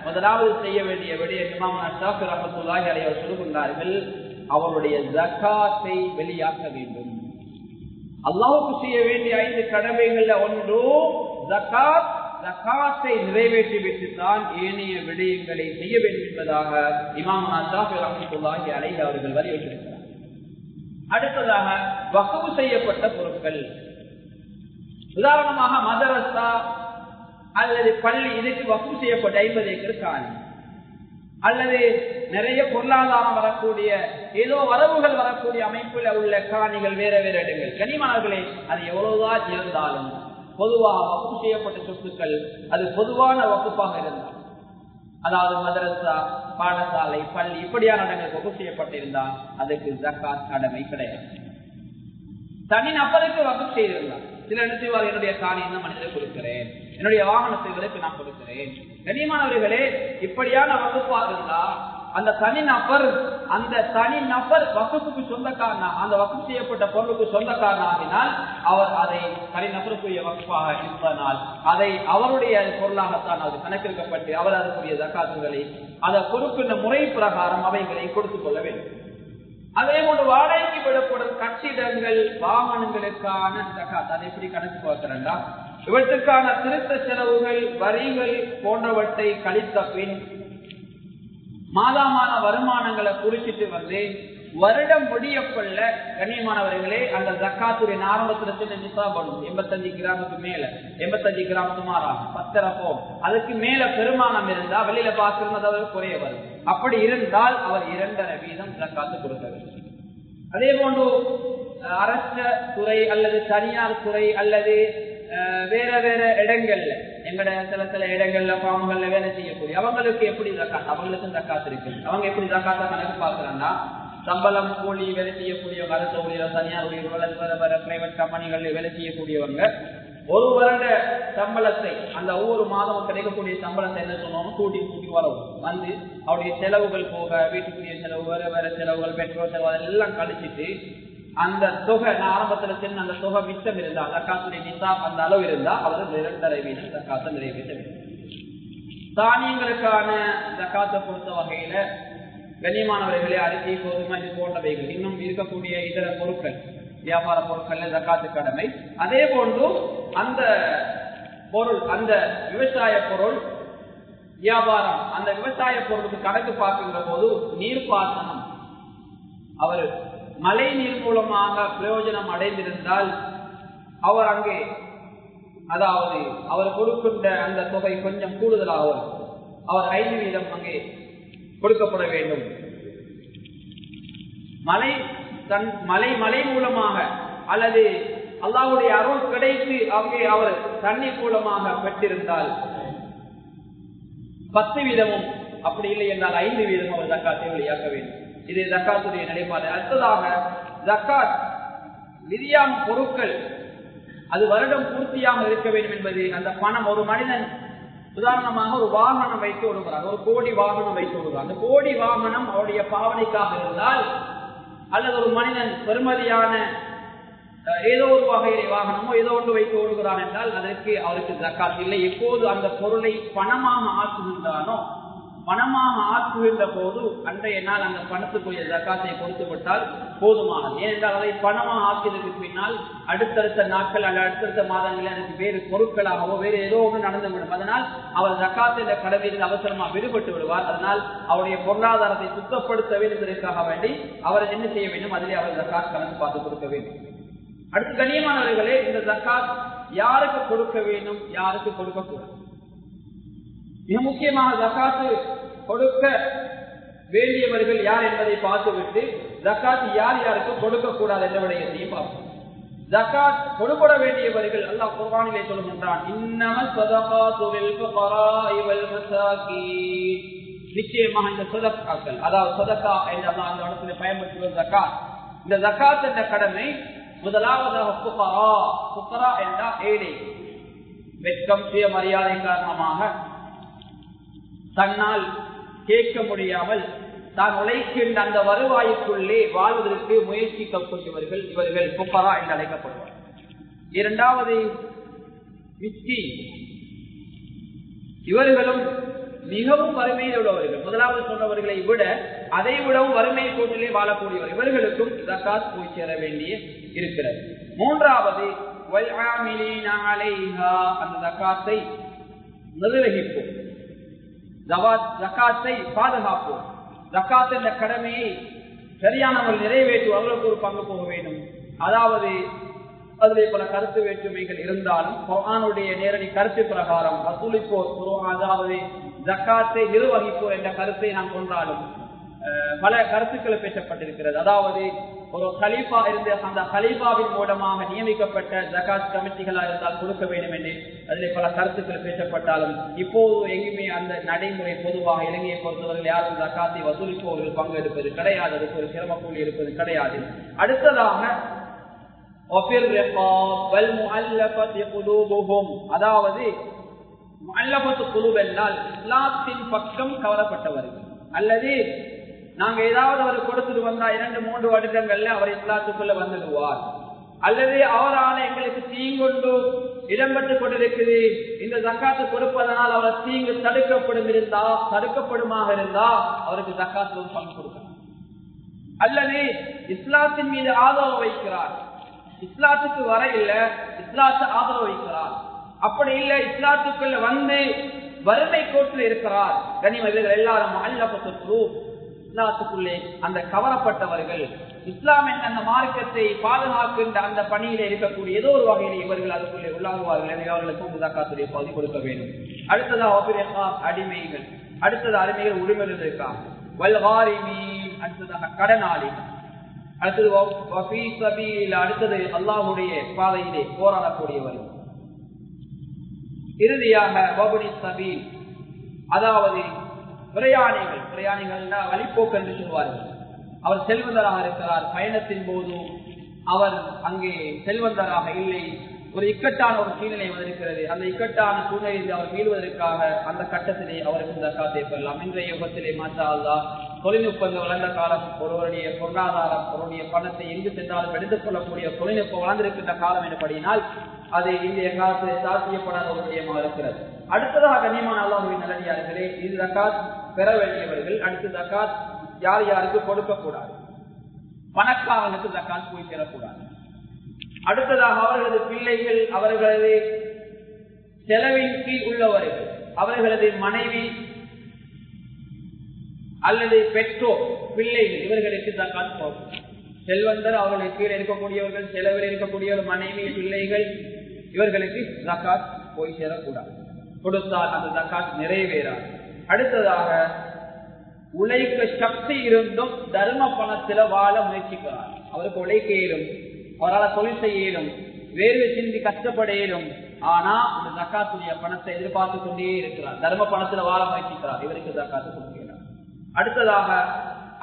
S1: முதலாவது செய்ய வேண்டிய விடயம் இமாம் ஷாஃபி ரஹ்மத்துல்லாஹி அலைஹி அவர்கள் சொல்லுகின்றார்கள், அவருடைய ஜக்காத்தை வெளியாக்க வேண்டும். அல்லாஹ்வுக்கு செய்ய வேண்டிய 5 கடமைகள்ல ஒன்று ஜக்காத். ஜக்காத்தை நிறைவேற்றி விட்டுத்தான் ஏனைய விடயங்களை செய்ய வேண்டும் என்பதாக இமாம் ஷாஃபி ரஹ்மத்துல்லாஹி அலைஹி அவர்கள் வலியுறுத்தியிருக்கிறார். அடுத்ததாக வக்ஃப் செய்யப்பட்ட பொருட்கள், உதாரணமாக மதரசா அல்லது பள்ளி, இதுக்கு வக்ஃப் செய்யப்பட்ட 50 ஏக்கர் காணி, அல்லது நிறைய பொருளாதாரம் வரக்கூடிய ஏதோ வரவுகள் வரக்கூடிய அமைப்புல உள்ள காணிகள் வேற வேற இடங்கள். கனிமானவர்களே, அது எவ்வளவுதான் இருந்தாலும் பொதுவாக வக்ஃப் செய்யப்பட்ட சொத்துக்கள் அது பொதுவான வக்ஃபாக இருந்தால், அதாவது மதரசா, பாடசாலை, பள்ளி இப்படியான இடங்கள் வக்ஃப் செய்யப்பட்டிருந்தால் அதுக்கு ஜக்காத் கடமை கிடையாது. தனி நபருக்கு வக்ஃப் செய்திருந்தால் சில என்ன செய்வார், என்னுடைய காணி இந்த மனிதரை கொடுக்கிறேன், என்னுடைய வாகனத்தை இவருக்கு நான் கொடுக்கிறேன். கண்ணியமானவர்களே, இப்படியான வகுப்பாக இருந்தா அந்த தனி நபர் வகுப்புக்கு சொந்தக்காரனாக, அந்த வகுப்பு செய்யப்பட்ட பொருளுக்கு சொந்தக்காரனாகினால் அவர் அதை தனி நபருக்குரிய வகுப்பாக இருப்பதனால் அதை அவருடைய பொருளாகத்தான் அது கணக்கெடுக்கப்பட்டு அவர் அதற்குரிய ஜக்காத்துகளை அதை கொடுக்கின்ற முறை பிரகாரம் அவைகளை கொடுத்துக் கொள்ள வேண்டும். அதே போன்று வாடகைக்கு விடப்படும் கட்டிடங்கள், வாகனங்களுக்கான ஜக்காத் அதை எப்படி கணக்கு பார்க்கிறாங்க, இவற்றுக்கான திருத்த செலவுகள், வரிகள் போன்றவற்றை கழித்த பின் மாதாமான வருமானங்களை குறிச்சிட்டு வந்து வருடம் முடியப்பள்ள கண்ணியமானவர்களே அந்த ஜக்காத்துடைய ஆரம்பத்துல சின்ன நிசாப் வரும் 85 கிராமுக்கு மேல 85 கிராம் சுமாராக 10 போம் அதுக்கு மேல பெருமானம் இருந்தா வெளியில பாக்குறது குறைய வரும். அப்படி இருந்தால் அவர் 2.5 வீதம் ஜக்காத்து கொடுக்க வேண்டும். அதே போன்று அரச துறை அல்லது தனியார் துறை அல்லது வேற வேற இடங்கள்ல எங்கட சில இடங்கள்ல பாம்புகள்ல வேலை செய்யக்கூடிய அவங்களுக்கு எப்படி ஜக்காத், அவங்களுக்கும் ஜக்காத் இருக்கு. அவங்க எப்படி ஜக்காத்தா கணக்கு பாக்குறாங்கன்னா சம்பளம் கூலி வேலை செய்யக்கூடியவங்க அரசு ஊழியர் தனியார் ஊழியர்கள் பிரைவேட் கம்பெனிகள்ல வேலை செய்யக்கூடியவங்க ஒரு வருட சம்பளத்தை அந்த ஒவ்வொரு மாதமும் கிடைக்கக்கூடிய சம்பளத்தை என்ன சொன்னோம் கூட்டி வரும் வந்து அவருடைய செலவுகள் போக வீட்டுக்குரிய செலவு வேற வேற செலவுகள் பெட்ரோல் செலவு எல்லாம் கழிச்சிட்டு அந்த தொகை நான் ஆரம்பத்துல சின்ன அந்த தொகை மிச்சம் இருந்தா ஜக்காத்துடைய நிசாப் அந்த அளவு இருந்தா அவர் 2.5 வீதம் ஜக்காத்தை நிறைவேற்ற வேண்டும். தானியங்களுக்கான ஜக்காத்தை பொறுத்த வகையில கண்ணியமானவர்களே அரிசி கோதுமை இது போன்றவைகள் இன்னும் இருக்கக்கூடிய இதர பொருட்கள் வியாபார பொருட்கள் ஜக்காத்து கடமை. அதே போன்று அந்த பொருள் அந்த விவசாய பொருள் வியாபாரம் அந்த விவசாய பொருளுக்கு கணக்கு பார்க்கின்ற போது நீர்ப்பாசனம் அவர் மழை நீர் மூலமாக பிரயோஜனம் அடைந்திருந்தால் அவர் அங்கே அதாவது அவர் கொடுக்கின்ற அந்த தொகை கொஞ்சம் கூடுதலாக வரும். அவர் 5 வீதம் அங்கே கொடுக்கப்பட வேண்டும். மழை மூலமாக அல்லது அல்லாஹ்வுடைய அருள் கிடைத்து அங்கே அவர் தண்ணீர் மூலமாக பெற்றிருந்தால் 10 வீதமும் அப்படி இல்லை என்றால் 5 வீதம் அவர் ஜக்காத்தை வெளியாக்க வேண்டும். இது ஜக்காத்துடைய நிலைப்பாடு. அடுத்ததாக ஜக்காத் விதியாம் பொருட்கள் அது வருடம் பூர்த்தியாக இருக்க வேண்டும் என்பது அந்த பணம் ஒரு மனிதன் உதாரணமாக ஒரு வாகனம் வைத்து விடுகிறார், ஒரு கோடி வாகனம் வைத்து விடுகிறார். அந்த கோடி வாகனம் அவருடைய பாவனைக்காக இருந்தால் அல்லது ஒரு மனிதன் பெருமதியான ஏதோ ஒரு வகையிலே வாகனமோ ஏதோ ஒன்று வைத்து ஓடுகிறான் என்றால் அதற்கு அவருக்கு ஜக்காத் இல்லை. எப்போது அந்த பொருளை பணமாக ஆக்குகின்றானோ பணமாக ஆக்குகின்ற போது அன்றைய நாள் அந்த பணத்துக்குரிய ஜக்காத்தை கொடுத்து விட்டால் போதுமானது. ஏனென்றால் அதை பணமாக ஆக்கியதற்கு பின்னால் அடுத்தடுத்த நாட்கள் அல்லது அடுத்தடுத்த மாதங்களில் அதற்கு வேறு பொருட்களாகவோ வேறு ஏதோ ஒன்று நடந்துவிடும். அதனால் அவர் ஜக்காத்தின் கடமையில் அவசரமாக விடுபட்டு விடுவார். அதனால் அவருடைய பொருளாதாரத்தை சுத்தப்படுத்த வேண்டும் என்பதற்காக வேண்டி அவர் என்ன செய்ய வேண்டும், அதிலே அவர் ஜக்காத் கணக்கு பார்த்து கொடுக்க வேண்டும். அடுத்து கண்ணியமானவர்களே, இந்த ஜக்காத் யாருக்கு கொடுக்க வேண்டும், யாருக்கு கொடுக்க கூடாது? மிக முக்கியமாக ஜக்காத்து கொடுக்க வேண்டியவர்கள் யார் என்பதை பார்த்துவிட்டு ஜக்காத் யார் யாருக்கு கொடுக்க கூடாது என்ற விடயத்தையும் பார்ப்போம். ஜக்காத் கொடுக்க வேண்டியவர்கள் அல்லாஹ் குர்ஆனிலே சொல்கின்றான், இன்னமல் ஸதகாத்து லில் ஃபுகராஇ வல் மசாகீன். நிச்சயமாக இந்த சதகாக்கள் அதாவது சதகா என்ற அல்லாஹ் அந்த இடத்துல பயன்படுத்துகிற ஜக்காத், இந்த ஜக்காத் என்ற கடமை முதலாவதாக ஃபுகரா என்ற ஏழை வெட்கம் சுயமரியாதை காரணமாக தன்னால் கேட்க முடியாமல் தான் உழைக்கின்ற அந்த வருவாய்க்குள்ளே வாழ்வதற்கு முயற்சிக்கக்கூடியவர்கள் இவர்கள் ஃபுகரா என்று அழைக்கப்படுவார். இரண்டாவது மிஸ்கீன், இவர்களும் மிகவும் வறுமையில் உள்ளவர்கள். முதலாவது சொன்னவர்களை விட அதை விடவும் வறுமை கோட்டிலே வாழக்கூடியவர், இவர்களுக்கும் ஜக்காத் போய் சேர வேண்டிய இருக்கிறது. மூன்றாவது அந்த ஜக்காத்தை நிர்வகிப்போம், ஜக்காத்தை பாதுகாப்போம், ஜக்காத் என்ற கடமையை சரியானவர்கள் நிறைவேற்றுவோம், அவர்களுக்கு ஒரு பங்கு போக வேண்டும். அதாவது அதிலே பல கருத்து வேற்றுமைகள் இருந்தாலும் குர்ஆனுடைய நேரடி கருத்து பிரகாரம் வசூலிப்போர் அதாவது ஜக்காத்தை நிர்வகிப்போர் என்ற கருத்தை நாம் கொண்டாலும் பல கருத்துக்களை பேசப்பட்டிருக்கிறது. அதாவது ஒரு கலீஃபா இருந்து அந்த கலீஃபாவின் மூலமாக நியமிக்கப்பட்ட ஜக்காத் கமிட்டிகளாக இருந்தால் கொடுக்க வேண்டும் என்று அதிலே பல கருத்துக்கள் பேசப்பட்டாலும் இப்போது எங்குமே அந்த நடைமுறை பொதுவாக இலங்கையை பொறுத்தவர்கள் யாரும் ஜக்காத்தை வசூலிப்பவர்கள் பங்கு எடுப்பது கிடையாது, அதுக்கு ஒரு சிரம கூலி இருப்பது கிடையாது. அடுத்ததாக அதாவது முஅல்லஃபத்து குலூப் என்றால் இஸ்லாத்தின் பக்கம் கவரப்பட்டவர்கள், அல்லது நாங்க ஏதாவது அவர் கொடுத்துட்டு வந்தா 2-3 வருடங்கள்ல அவர் இஸ்லாத்துக்குள்ள வந்துடுவார், அல்லது அவரால் எங்களுக்கு தீங்கொண்டு இடம்பெற்றுக் கொண்டிருக்குது, இந்த ஜக்காத்து கொடுப்பதனால் அவர் தீங்கு தடுக்கப்படுமாக இருந்தா அவருக்கு ஜக்காத்து ஒரு பங்கு கொடுக்கலாம். அல்லது இஸ்லாத்தின் மீது ஆதரவு வைக்கிறார், இஸ்லாத்துக்கு வர இல்ல இஸ்லாத்தை ஆதரவு வைக்கிறார், அப்படி இல்லை இஸ்லாத்துக்குள்ள வந்து வறுமை கோட்டில் இருக்கிறார். கனிமர்கள் எல்லாரும் இஸ்லாத்துக்குள்ளே அந்த கவரப்பட்டவர்கள், இஸ்லாம் என்ற அந்த மார்க்கத்தை பாதுகாக்கின்ற அந்த பணியில இருக்கக்கூடிய ஏதோ ஒரு வகையில் இவர்கள் அதுக்குள்ளே உள்ளாகுவார்கள். எனவே அவர்களுக்கும் ஜகாத்துடைய பகுதி கொடுக்க வேண்டும். அடுத்ததாக அடிமைகள், அடுத்தது அடிமைகள் உரிமைகள் இருக்காங்க. அடுத்ததாக கடனாளி, அடுத்தது அல்லாஹ்வுடைய பாதையிலே போராடக்கூடியவர்கள். இறுதியாக அதாவது பிரயாணிகள் வழிபோக்கு என்று சொல்வார்கள். அவர் செல்வந்தராக இருக்கிறார், பயணத்தின் போது அவர் அங்கே செல்வந்தராக இல்லை, ஒரு இக்கட்டான ஒரு சூழ்நிலை வந்திருக்கிறது. அந்த இக்கட்டான சூழ்நிலையில் அவர் மீள்வதற்காக அந்த கட்டத்திலே அவருக்கு ஜக்காத்தை பெறலாம். இன்றைய யுகத்திலே மாஷா அல்லாஹ் தொழில்நுட்பங்கள் வளர்ந்த காலம், ஒருவருடைய பொருளாதாரம், அவருடைய பணத்தை எங்கு சென்றாலும் எடுத்துக் கொள்ளக்கூடிய தொழில்நுட்பம் வளர்ந்திருக்கின்ற காலம் எனப்படினால் அது இந்திய காலத்திலே சாத்தியப்படாத ஒரு விடயமாக இருக்கிறது. அடுத்ததாக கண்ணியமான அல்லாஹ்வின் நல்லடியார்களே, இது ஜக்காத் பெற வேண்டியவர்கள். அடுத்து ஜக்காத் யார் யாருக்கு கொடுக்கக்கூடாது, பணக்காரர்களுக்கு ஜக்காத் போய் சேரக்கூடாது. அடுத்ததாக அவர்களது பிள்ளைகள், அவர்களது செலவின் கீழ் உள்ளவர்கள், அவர்களது மனைவி அல்லது பெற்றோர், பிள்ளைகள், இவர்களுக்கு ஜக்காத் போகும். செல்வந்தர், அவர்களுக்கு கீழே இருக்கக்கூடியவர்கள், செலவில் இருக்கக்கூடியவர்கள், மனைவி, பிள்ளைகள், இவர்களுக்கு ஜக்காத் போய் சேரக்கூடாது. கொடுத்தால் அந்த ஜக்காத் நிறைவேறாது. அடுத்ததாக உழைக்க சக்தி இருந்தும் தர்ம பணத்தில வாழ முயற்சிக்கிறார். அவருக்கு உழைக்க இயலும், அவரால் தொழில் செய்ய இயலும், வேர்வை சிந்தி கஷ்டப்பட இயலும். ஆனா இந்த ஜக்காத்துடைய பணத்தை எதிர்பார்த்து கொண்டே இருக்கிறார், தர்ம பணத்துல வாழ முயற்சிக்கிறார், இவருக்கு ஜக்காத்து கொடுக்கிறார். அடுத்ததாக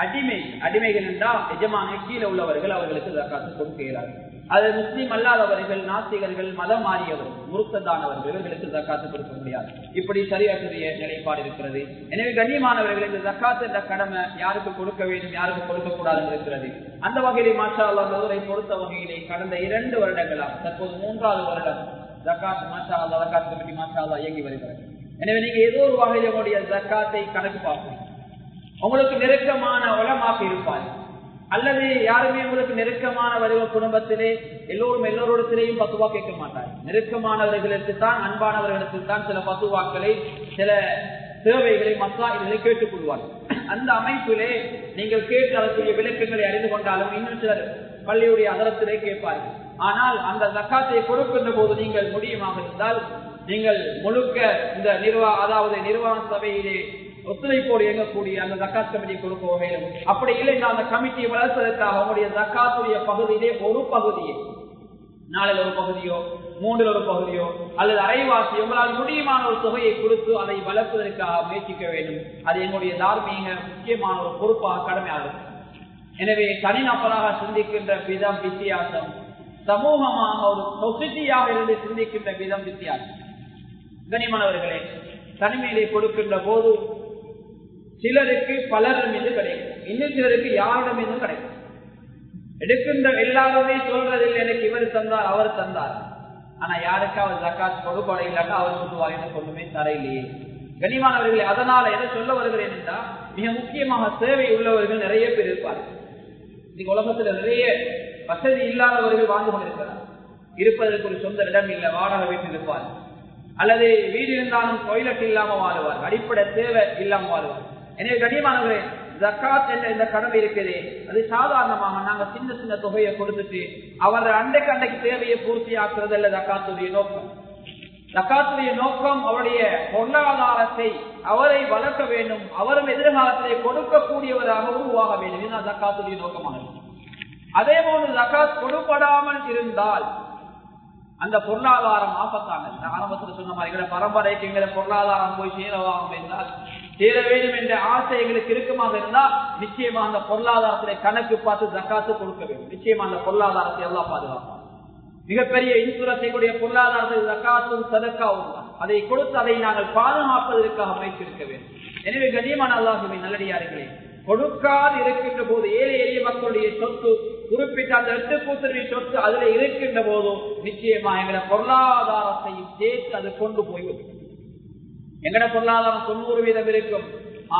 S1: அடிமைகள் என்றால் எஜமான கீழே உள்ளவர்கள், அவர்களுக்கு ஜக்காத்து கொடுக்கிறார். அது முஸ்லீம் அல்லாதவர்கள், நாஸ்திகர்கள், மதம் மாறியவர்கள், முருத்ததானவர்கள், இவர்களுக்கு ஜக்காத்து கொடுக்க முடியாது. இப்படி சரியாக்குரிய நிலைப்பாடு இருக்கிறது. எனவே கண்ணியமானவர்கள், இந்த ஜக்காத் என்ற கடமை யாருக்கு கொடுக்க வேண்டும், யாருக்கு கொடுக்க கூடாது இருக்கிறது. அந்த வகையிலே மாஷா அல்லாஹ் பொறுத்த வகையிலே கடந்த 2 வருடங்களாக, தற்போது 3வது வருடம் ஜக்காத் மாஷா அல்லாஹ் ஜக்காத் கமிட்டி மாஷா அல்லாஹ் இயங்கி வருகிறது. எனவே நீங்க ஏதோ ஒரு வகையில் உங்களுடைய ஜக்காத்தை கணக்கு பார்க்கணும். உங்களுக்கு நெருக்கமான உலமாக இருப்பார், அல்லது யாருமே உங்களுக்கு நெருக்கமான வருவ குடும்பத்திலே எல்லோரிடத்திலேயும் பத்துவா கேட்க மாட்டார். நெருக்கமானவர்களுக்கு தான், அன்பானவர்களுக்கு தான் சில பத்துவாக்களை, சில தேவைகளை, மசாயில்களை கேட்டுக் கொள்வார்கள். அந்த அமைப்பிலே நீங்கள் கேட்டு அதற்குரிய விளக்கங்களை அறிந்து கொண்டாலும் இன்னும் சிலர் பள்ளியுடைய அதரத்திலே கேட்பார்கள். ஆனால் அந்த ஜக்காத்தை கொடுக்கின்ற போது நீங்கள் முடியுமாக இருந்தால் நீங்கள் முழுக்க இந்த நிர்வாக சபையிலே ஒத்துழைப்போடு இயங்கக்கூடிய அந்த ஜக்காத் கமிட்டி கொடுக்க வேண்டும். அப்படி இல்லை, அந்த கமிட்டியை வளர்ப்பதற்காக உங்களுடைய ஜக்காத்துடைய பகுதியிலே ஒரு பகுதியை, 4 ஒரு பகுதியோ 3 ஒரு பகுதியோ அல்லது அரைவாசி உங்களால் முடியுமான ஒரு தொகையை கொடுத்து அதை வளர்ப்பதற்காக முயற்சிக்க வேண்டும். அது எங்களுடைய தார்மீக முக்கியமான ஒரு பொறுப்பாக கடமையாகும். எனவே தனிநபராக சிந்திக்கின்ற விதம் வித்தியாசம், சமூகமாக ஒரு சொசைட்டியாக இருந்து சிந்திக்கின்ற விதம் வித்தியாசம். கனிமானவர்களே, தனிமையிலே கொடுக்கின்ற போது சிலருக்கு பலர் மீது கிடைக்கும், இன்னும் சிலருக்கு யாரிடம் மீதும் கிடைக்கும். எடுக்கின்ற எல்லாருமே சொல்றதில்லை எனக்கு இவர் தந்தார் அவர் தந்தார், ஆனா யாருக்கு அவர் ஜக்காத் கொடுப்பட இல்லாட்டா அவர் சொல்லுவார் எனக்கு ஒண்ணுமே தரையிலேயே. கனிமானவர்களே, அதனால எதை சொல்ல வருகிறேன் என்றால், மிக முக்கியமாக சேவை உள்ளவர்கள் நிறைய பேர் இருப்பார்கள். இன்னைக்கு உலகத்துல நிறைய வசதி இல்லாதவர்கள் வாழ்ந்து கொண்டிருக்கிறார். இருப்பதற்கு ஒரு சொந்த இடம் இல்லை, வாடகை வீட்டில் இருப்பார், அல்லது வீடு இருந்தாலும் டாய்லெட் இல்லாம வாழ்வார், அடிப்படை தேவை இல்லாம வாழ்வார். எனவே கண்ணியமானவர்களே, ஜக்காத் என்ற இந்த கடமை இருக்குது. அது சாதாரணமாக நாங்க சின்ன சின்ன தொகையை கொடுத்துட்டு அவர் அன்றைக்கு தேவையை பூர்த்தி ஆக்குறது அல்ல ஜக்காத்துடைய நோக்கம். ஜக்காத்துடைய நோக்கம் அவருடைய பொருளாதாரத்தை அவரை வளர்க்க வேண்டும், அவரும் எதிர்காலத்திலே கொடுக்கக்கூடியவராக உருவாக வேண்டும். இதுதான் ஜக்காத்துடைய நோக்கமாக. அதே போன்று ஜக்காத் கொடுப்படாமல் இருந்தால் அந்த பொருளாதாரம் ஆபத்தானது. ஆரம்பத்தில் சொன்ன மாதிரி பரம்பரைக்கு எங்களை பொருளாதாரம் போய் சேரவாகும் என்றால், சேர வேண்டும் என்ற ஆசை எங்களுக்கு இருக்குமாக இருந்தால் நிச்சயமா அந்த பொருளாதாரத்திலே கணக்கு பார்த்து ஜக்காத்து கொடுக்க வேண்டும். நிச்சயமா அந்த பொருளாதாரத்தை எல்லாம் பாதுகாப்பாங்க. மிகப்பெரிய இன்சூரன்ஸுடைய பொருளாதாரத்தில் ஜக்காத்தும் சதக்காவும் தான். அதை கொடுத்து அதை நாங்கள் பாதுகாப்பதற்காக முயற்சி இருக்க வேண்டும். எனவே கண்ணியமான அல்லாஹ்வின் நல்லடியார்களே, கொடுக்காது இருக்கின்ற போது ஏழை எளிய மக்களுடைய சொத்து, குறிப்பிட்ட அந்த 8% சொத்து அதுல இருக்கின்ற போதும் நிச்சயமா எங்களை பொருளாதாரத்தையும் சேர்த்து அது கொண்டு போய்விடும். எங்கட பொருளாதாரம் 90% இருக்கும்,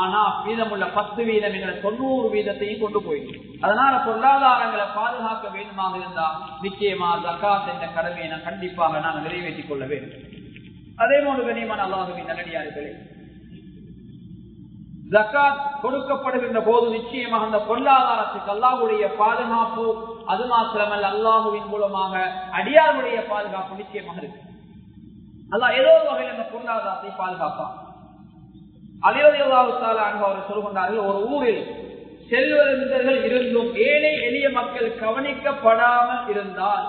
S1: ஆனா மீதமுள்ள 10% எங்களை 90% கொண்டு போயிடும். அதனால பொருளாதாரங்களை பாதுகாக்க வேண்டுமாக இருந்தால் நிச்சயமா ஜக்காத் என்ற கடமையை கண்டிப்பாக நாங்கள் நிறைவேற்றிக் கொள்ள வேண்டும். அதே போன்று கண்ணியமான அல்லாஹ்வின் நல்லடியார்களே, ஜகாத் கொடுக்கப்படுகின்ற போது நிச்சயமாக அந்த பொருளாதாரத்துக்கு அல்லாஹ்வுடைய பாதுகாப்பு, அது மாத்திரமல்ல அல்லாஹ்வின் மூலமாக அடியார்களுடைய பாதுகாப்பு நிச்சயமாக இருக்கு. அல்லாஹ் ஏதோ ஒரு வகையில் அந்த பொருளாதாரத்தை பாதுகாப்பான். அலி ரலியல்லாஹு தஆலா அன்ஹு அவர்கள் சொல்கின்றார்கள், ஒரு ஊரில் செல்வந்தர்கள் இருந்தும் ஏழை எளிய மக்கள் கவனிக்கப்படாமல் இருந்தால்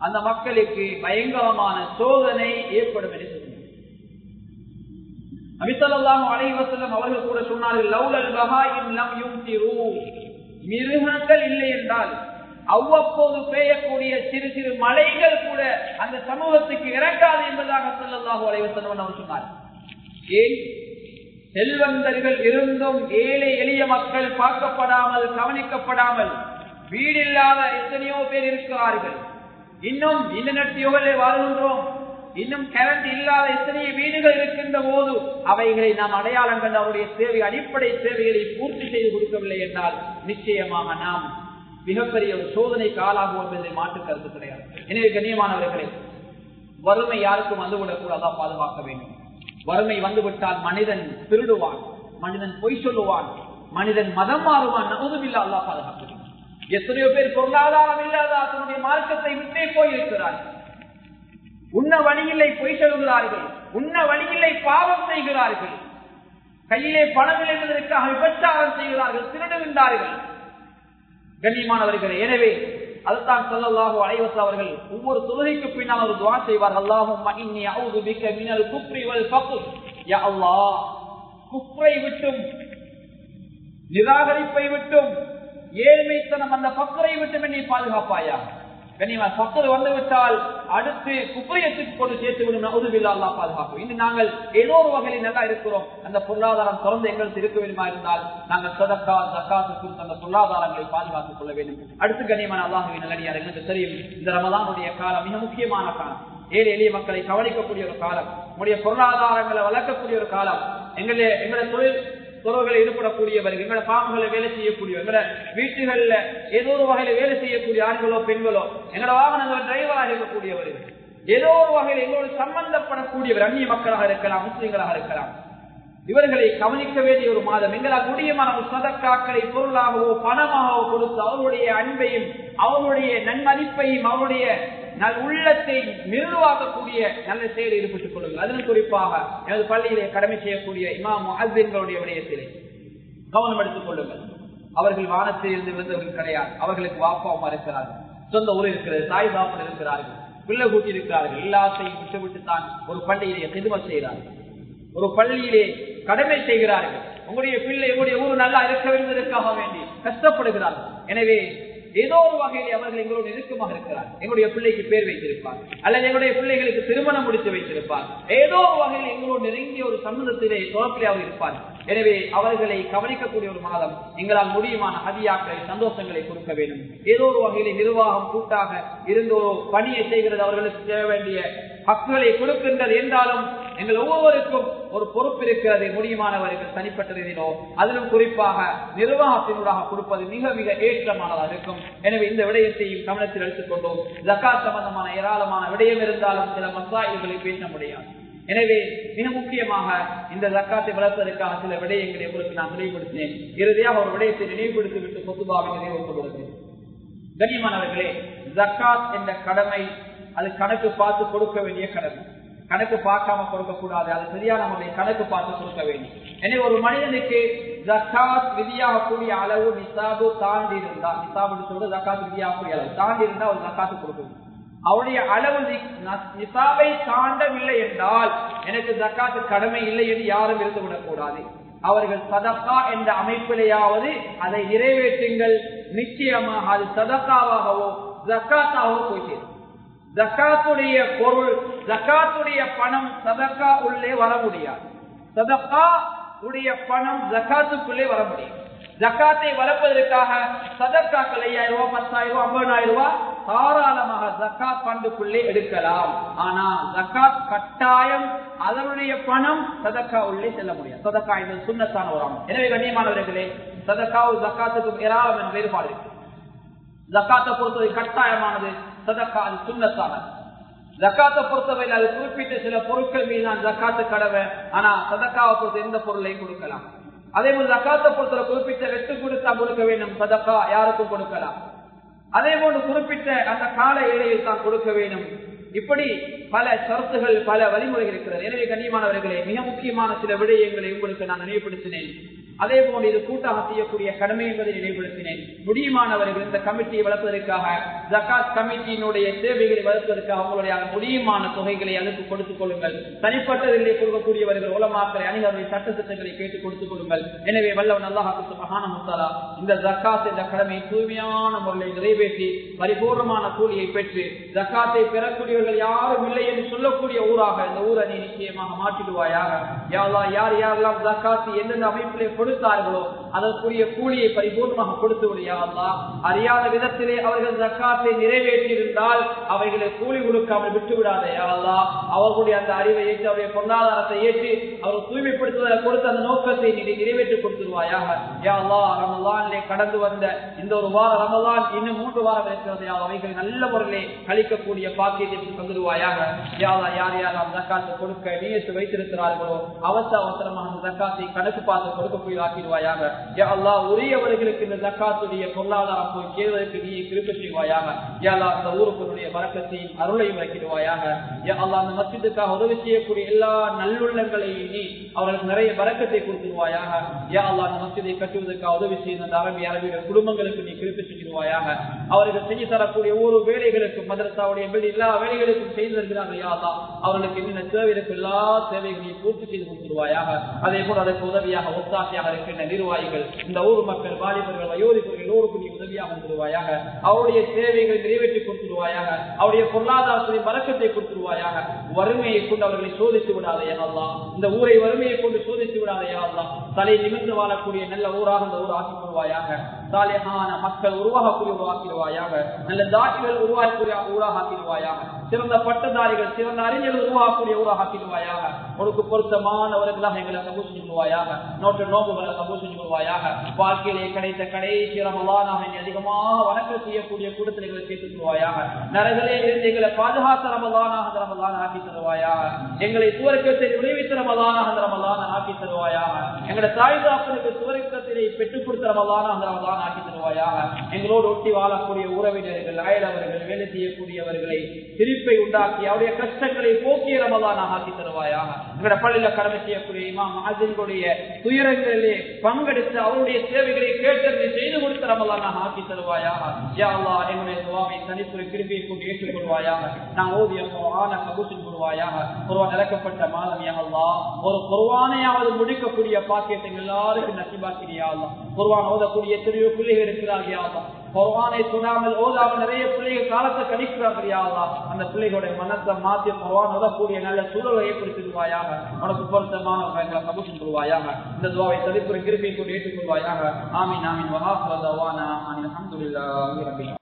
S1: அந்த மக்களுக்கு பயங்கரமான சோதனை ஏற்படும் என்று சொன்னார். நபி ஸல்லல்லாஹு அலைஹி வஸல்லம் அவர்கள் கூட சொன்னார்கள், லௌலல் பஹாயிம் லம் யும்திரு, மிருகங்கள் இல்லை என்றால் அவ்வப்போது பெய்யக்கூடிய சிறு சிறு மலைகள் கூட அந்த சமூகத்துக்கு இறக்காது என்பதாக ஸல்லல்லாஹு அலைஹி வஸல்லம் அவர்கள் சொன்னார். ஏன்? செல்வந்தர்கள் இருந்தும் ஏழை எளிய மக்கள் பார்க்கப்படாமல் கவனிக்கப்படாமல் வீடில்லாத எத்தனையோ பேர் இருக்கிறார்கள். இன்னும் இன்டர்நெட் யுகத்திலே வாழ்கின்றோம். இன்னும் கரண்ட் இல்லாத எத்தனையோ வீடுகள் இருக்கின்ற போது அவைகளை நாம் அடையாளம் கண்டு அவருடைய தேவை, அடிப்படை தேவைகளை பூர்த்தி செய்து கொடுக்கவில்லை என்றால் நிச்சயமாக நாம் மிகப்பெரிய ஒரு சோதனைக்கு ஆளாகுவோம் என்பதை மாற்று கருத்து கிடையாது. எனவே கண்ணியமானவர்களே, வறுமை யாருக்கும் வந்துவிடக்கூடாதா பாதுகாக்க வேண்டும். வறுமை வந்துவிட்டால் மனிதன் திருடுவான், மனிதன் பொய் சொல்லுவான், மனிதன் மதம் மாறுவான். நவுதுபில்லாஹ், அல்லாஹ் பாதுகாக்க வேண்டும். எத்தனையோ பேர் பொருளாதாரம் இல்லாத தன்னுடைய மார்க்கத்தை விட்டே போயிருக்கிறார்கள். உண்ண வழியில்லை பொய் சொல்கிறார்கள், உண்ண வழியில்லை பாவம் செய்கிறார்கள், கையிலே பணம் என்பதற்காக விபச்சாரம் செய்கிறார்கள், திருடுகின்றார்கள். கண்ணியமானவர்களே, எனவே அதுதான் ஸல்லல்லாஹு அலைஹி வஸல்லம் அவர்கள் ஒவ்வொரு தொழுகைக்கு பின்னால் ஒரு துஆ செய்வார். அல்லாஹும்ம இன்னி அஊது பிக மினல் குஃப்ரி வல் ஃபக்ர். யா அல்லாஹ், குஃப்ரை விட்டும், நிராகரிப்பை விட்டும், ஏழ்மைத்தனம் அந்த ஃபக்ரை விட்டும் என்னை பாதுகாப்பாயா. கண்ணியமான ஃபக்ர் வந்துவிட்டால் அடுத்து குஃப்ரியத்துக்கு கொண்டு சேர்த்து விடும். நவுதுபில்லாஹ், அல்லாஹ் பாதுகாப்பு. இன்று நாங்கள் ஏதோ ஒரு வகையில் நல்லா இருக்கிறோம். அந்த பொருளாதாரம் தொடர்ந்து எங்களுக்கு இருக்க வேண்டுமா இருந்தால் நாங்கள் சதக்கா ஜகாத் குறித்து அந்த பொருளாதாரங்களை பாதுகாத்துக் கொள்ள வேண்டும். அடுத்து கண்ணியமான அல்லாஹ்வின் நல்லடியார், எங்களுக்கு தெரியும் இந்த ரமலானுடைய காலம் மிக முக்கியமான காலம். ஏழை எளிய மக்களை கவனிக்கக்கூடிய ஒரு காலம், நம்முடைய பொருளாதாரங்களை வளர்க்கக்கூடிய ஒரு காலம். எங்களுடைய தொழில்களை ஈடுபடக்கூடியவர்கள், எங்களோட பாம்புகளை வேலை செய்யக்கூடியவர், எங்களோட வீட்டுகள்ல ஏதோ ஒரு வகையில வேலை செய்யக்கூடிய ஆண்களோ பெண்களோ, எங்களோட வாகனங்கள் டிரைவராக இருக்கக்கூடியவர்கள், ஏதோ ஒரு வகையில் எங்களோடு சம்பந்தப்படக்கூடியவர், அந்நிய மக்களாக இருக்கலாம், முஸ்லிம்களாக இருக்கலாம், இவர்களை கவனிக்க வேண்டிய ஒரு மாதம். எங்களால் முடியுமான சதக்காக்களை பொருளாகவோ பணமாகவோ கொடுத்து அவருடைய அன்பையும் அவருடைய நன்மதிப்பையும் அவருடைய உள்ளத்தை மிருதுவாக்கக்கூடிய நல்ல செயலில் ஈடுபட்டுக் கொள்ளுங்கள். அதிலும் குறிப்பாக எனது பள்ளியிலே கடமை செய்யக்கூடிய இமாம் முஅஸ்ஸின்களுடைய விடயத்திலே கவனம் எடுத்துக் கொள்ளுங்கள். அவர்கள் வானத்தில் இருந்து விழுந்தவர்கள் கிடையாது. அவர்களுக்கு வாப்பாவும் இருக்கிறார்கள், சொந்த ஊர் இருக்கிறது, தாய் தாப்பன் இருக்கிறார்கள், பிள்ளை கூட்டி இருக்கிறார்கள். எல்லாத்தையும் விட்டுவிட்டு தான் ஒரு பள்ளியிலே கிதுமத் செய்கிறார்கள், ஒரு பள்ளியிலே கடமை செய்கிறார்கள். உங்களுடைய பிள்ளை, உங்களுடைய ஊர் நல்லா இருக்க வேண்டியதற்காக வேண்டி கஷ்டப்படுகிறார்கள். எனவே ஏதோ ஒரு வகையில் அவர்கள் எங்களோடு நெருக்கமாக இருக்கிறார். எங்களுடைய பிள்ளைக்கு பேர் வைத்திருப்பார், அல்லது எங்களுடைய பிள்ளைகளுக்கு திருமணம் முடித்து வைத்திருப்பார். ஏதோ ஒரு வகையில் எங்களோடு நெருங்கிய ஒரு சமூகத்திலே தொடர்பிலே அவர் இருப்பார். எனவே அவர்களை கவனிக்கக்கூடிய ஒரு மாதம். எங்களால் முடியுமான ஹதியாக்களை, சந்தோஷங்களை கொடுக்க வேண்டும். ஏதோ ஒரு வகையில் நிர்வாகம் கூட்டாக இருந்து ஒரு பணியை செய்கிறது, அவர்களுக்கு தேவை வேண்டிய ஹக்குகளை கொடுக்கின்றது என்றாலும் எங்கள் ஒவ்வொருவருக்கும் ஒரு பொறுப்பு இருக்கிறது. முடியுமானவர்கள் தனிப்பட்ட ரீதியிலோ அதிலும் குறிப்பாக நிர்வாகத்தினூடாக கொடுப்பது மிக மிக ஏற்றமானதாக இருக்கும். எனவே இந்த விடயத்தையும் கவனத்தில் எடுத்துக்கொண்டோம். ஜகாத் சம்பந்தமான ஏராளமான விடயம் இருந்தாலும் சில மசாயில்களை பேச முடியாது. எனவே மிக முக்கியமாக இந்த ஜக்காத்தை வளர்ப்பதற்காக சில விடயங்களை உங்களுக்கு நான் நினைவுபடுத்தினேன். இறுதியாக ஒரு விடயத்தை நினைவுபடுத்திவிட்டு பொதுவாக நினைவு கொள்வது. கண்ணியமானவர்களே, ஜக்காத் என்ற கடமை அது கணக்கு பார்த்து கொடுக்க வேண்டிய கடமை. கணக்கு பார்க்காம கொடுக்க கூடாது, அது சரியான முறையில் கணக்கு பார்த்து கொடுக்க வேண்டும். எனவே ஒரு மனிதனுக்கு ஜக்காத் விதியாகக்கூடிய அளவு நிசாபு தாண்டி இருந்தால், நிசாபு சொல்றது ஜக்காத் விதியாகக்கூடிய அளவு தாண்டி இருந்தால் ஒரு ஜக்காத்து கொடுக்கணும். அவருடைய அளவு நிசாபை தாண்டவில்லை என்றால் எனக்கு ஜக்காத்து கடமை இல்லை என்று யாரும் இருந்து விடக்கூடாது. அவர்கள் சதக்கா என்ற அமைப்பிலேயாவது அதை நிறைவேற்றுங்கள். நிச்சயமாக அது சதக்காவாகவோ ஜக்காத்தாகவோ போய்கிறது. ஜக்காத்துடைய பொருள், ஜக்காத்துடைய பணம் சதக்கா உள்ளே வர முடியாது. சதக்கா உடைய பணம் ஜக்காத்துக்குள்ளே வர முடியும். ஜக்காத்தை வளர்ப்பதற்காக சதக்காக்கள் 5000 ரூபாய், 10,000 ரூபாய், 50,000 ரூபாய் தாராளமாக ஜக்காத் பண்டுக்குள்ளே எடுக்கலாம். ஆனா ஜக்காத் கட்டாயம் அதனுடைய பணம் சதக்கா உள்ளே செல்ல முடியாது. சதக்கா என்பது சுன்னத்தான ஒரு அமல். எனவே கண்ணியமானவர்களே, சதக்காவும் ஜக்காத்துக்கும் ஏராளமான வேறுபாடு இருக்கு. ஜக்காத்தை பொறுத்தவரை கட்டாயமானது, சதக்கா அது சுன்னத்தானது. ஜக்காத்தை பொறுத்தவரை அது குறிப்பிட்ட சில பொருட்கள் மீது நான் ஜக்காத்து கடவை, ஆனா சதக்காவை பொறுத்த எந்த பொருளையும் கொடுக்கலாம். அதே போல ஜக்காத்தை பொறுத்தவரை குறிப்பிட்ட வெட்டு கொடுத்தா கொடுக்க வேண்டும், சதக்கா யாருக்கும் கொடுக்கலாம். அதே போன்று குறிப்பிட்ட அந்த கால எல்லையில் தான் கொடுக்க வேண்டும். இப்படி பல ஷரத்துகள் பல வழிமுறைகள் இருக்கிறது. எனவே கண்ணியமானவர்களே, மிக முக்கியமான சில விடயங்களை உங்களுக்கு நான் நினைவுபடுத்தினேன். அதே போன்று இது கூட்டாக செய்யக்கூடிய கடமை என்பதை நினைவுபடுத்தினேன். முடியுமானவர்கள் இந்த கமிட்டியை வளர்ப்பதற்காக, ஜகாத் கமிட்டியினுடைய சேவைகளை வளர்ப்பதற்காக அவங்களுடைய முடியுமான தொகைகளை அதற்கு கொடுத்துக் கொள்ளுங்கள். தனிப்பட்டதிலே கொடுக்கக்கூடியவர்கள் உலமாக்களை அணிகளுடைய சட்ட திட்டங்களை கேட்டுக் கொடுத்துக் கொள்ளுங்கள். எனவே வல்லவன் அல்லாஹ் சுப்ஹானஹு வ தஆலா இந்த ஜகாத் என்ற கடமையை தூய்மையான முறையில் நிறைவேற்றி பரிபூர்ணமான கூலியை பெற்று ஜகாத்தை பெறக்கூடியவர்கள் யாரும் இல்லை என்று சொல்லக்கூடிய ஊராக இந்த ஊரை நீ நிச்சயமாக மாற்றிடுவாயாக. யா அல்லாஹ், யார் யாரெல்லாம் ஜகாத் எந்தெந்த அமைப்பிலே கொடுத்தார்களோ அதற்குரிய கூலியை பரிபூர்ணமாக கொடுத்து விடுயா அல்லாஹ். அறியாத விதத்திலே அவர்கள் ஜக்காத்தை நிறைவேற்றியிருந்தால் அவைகளை கூலி கொடுக்காமல் விட்டு விடாதே யா அல்லாஹ். அவர்களுடைய அந்த அறிவை ஏற்று, அவருடைய பொருளாதாரத்தை ஏற்றி அவர்கள் தூய்மைப்படுத்துவதை கொடுத்த அந்த நோக்கத்தை நீ நிறைவேற்றி கொடுத்துருவாயாக யா அல்லாஹ். ரமலானிலே கடந்து வந்த இந்த ஒரு வாரம் ரமலான் இன்னும் 3 வாரம் இருக்கிறது. அவைகளை நல்ல முறையிலே கழிக்கக்கூடிய பாக்கியத்தை தந்துடுவாயாக யா அல்லாஹ். யார் யாரெல்லாம் ஜக்காத்தை கொடுக்க நியத்து வைத்திருக்கிறார்களோ அவசரமாக அந்த ஜக்காத்தை கணக்கு பார்த்து கொடுக்கக்கூடிய ஆக்கிடுவாயாக யா அல்லாஹ். உரியவர்களுக்கு இந்த ஜக்காத்துடைய பொருளாதாரம் போய் சேருவதற்கு நீ கிருபை செய்வாயாக யா அல்லாஹ். அந்த ஊருக்குடைய வரக்கத்தையும் அருளையும் வைக்கிடுவாயாக யா அல்லாஹ். அந்த மஸ்ஜிதுக்காக உதவி செய்யக்கூடிய எல்லா நல்லுள்ளங்களையும் நீ அவர்களுக்கு நிறைய வரக்கத்தை கொடுத்துருவாயாக யா அல்லாஹ். அந்த மஸ்ஜிதை கட்டுவதற்காக உதவி செய்த அந்த அரபிய குடும்பங்களுக்கு நீ கிருபை செஞ்சிருவாயாக. அவர்கள் செஞ்சு தரக்கூடிய ஒவ்வொரு வேலைகளுக்கும், மதரசாவுடைய எல்லா வேலைகளுக்கும் செய்து தருகிறார்கள் யா அல்லாஹ். அவர்களுக்கு என்னென்ன தேவைகளுக்கு எல்லா தேவைகளையும் பூர்த்தி செய்து கொடுத்துருவாயாக. அதே போல அதற்கு உதவியாக ஒத்தாசையாக இருக்கின்ற நிர்வாகிகள், இந்த ஊர் மக்கள், வாலிபர்கள், வயோதிபர்கள் எல்லோருக்கும் நீ உதவியாக வந்துருவாயாக. அவருடைய தேவைகளை நிறைவேற்றி கொடுத்துருவாயாக. அவருடைய பொருளாதாரத்தை வரக்கத்தை கொடுத்துருவாயாக. வறுமையை கொண்டு அவர்களை சோதித்து விடாதே யா அல்லாஹ். இந்த ஊரை வறுமையை கொண்டு சோதித்து விடாதே யா அல்லாஹ். தலை நிமிர்ந்து வாழக்கூடிய நல்ல ஊராக இந்த ஊர் ஆக்கிக் கொள்வாயாக. சாலிஹான மக்கள் உருவாகக்கூடிய உருவாக்கிடுவாயாக. நல்ல தாசிகள் உருவாக்கக்கூடிய ஊராக ஆக்கிடுவாயாக. சிறந்த பட்டதாரிகள், சிறந்த அறிஞர்கள் உருவாக்கக்கூடிய ஊராக ஆக்கிடுவாயாக. உனக்கு பொருத்தமானவர்களாக எங்களை கபூல் செஞ்சு கொள்வாயாக. நோட்டு நோம்புகளை கபூல் செஞ்சு கொள்வாயாக. வாழ்க்கையிலே கிடைத்த கடைசி ரமலானாக அதிகமாக வணக்கம் செய்யக்கூடிய கூட்டத்தில் எங்களை சேர்த்துக் கொள்வாயாக. நரகிலே இருந்து எங்களை பாதுகாத்த ரமலானாக அந்த ரமலான ஆக்கி தருவாயாக. எங்களை சுவர்க்கத்தை நுழைவித்த ரமலானாக அந்த ரமலான ஆக்கி தருவாயாக. எங்களுடைய தாய் தாப்பனுக்கு சுவர்க்கத்திலே பெற்றுக் கொடுத்த ரமலான அந்த ரமலான ஆக்கி தருவாயாக. எங்களோடு ஒட்டி வாழக்கூடிய உறவினர்கள், அயலவர்கள், வேலை செய்யக்கூடியவர்களை சிரிப்பை உண்டாக்கி அவருடைய கஷ்டங்களை போக்கிய ரமலானாக ஆக்கி தருவாயாக. எங்களுடைய பள்ளியில கடமை செய்யக்கூடிய இமாம் முஅஜ்ஜின்களுடைய துயரங்களிலே பங்கெடுத்து அவருடைய சேவைகளை கேட்டறிந்து செய்து கொடுத்த ரமலானாக ஆக்கி தருவாயாக யா அல்லாஹ். எங்களுடைய துஆவை தனிப்புரை கிருபையை கொண்டு ஏற்றுக்கொள்வாயாக. நான் ஓதிய குர்ஆனை கபூல் செஞ்சு கொள்வாயாக. குர்ஆன் இறக்கப்பட்ட மாதம் யா அல்லாஹ். ஒரு குர்ஆனையாவது முடிக்கக்கூடிய பாக்கியத்தை எல்லாருக்கும் நசீபாக்கிறியா யா அல்லாஹ். குர்ஆன் ஓதக்கூடிய எத்தனையோ பிள்ளைகள் இருக்கிறார்கள் யா அல்லாஹ். குர்ஆனை தொடாமல் ஓதாமல் நிறைய பிள்ளைகள் காலத்தை கழிக்கிறார்கள் யா அல்லாஹ். அந்த பிள்ளைகளுடைய மனத்தை மாற்றி குர்ஆன் ஓதக்கூடிய நல்ல சூழலை ஏற்படுத்திடுவாயாக. உனக்கு பொருத்தமானவர்களை கபூல் செஞ்சு கொள்வாயாக. இந்த துஆவை தனிப்புரை கிருபையை கொண்டு ஏற்றுக்கொள்வாயாக. ஆமீன் ஆமீன். வஆஃபிரு தஅவானா அனில் ஹம்துலில்லாஹி ரப்பில்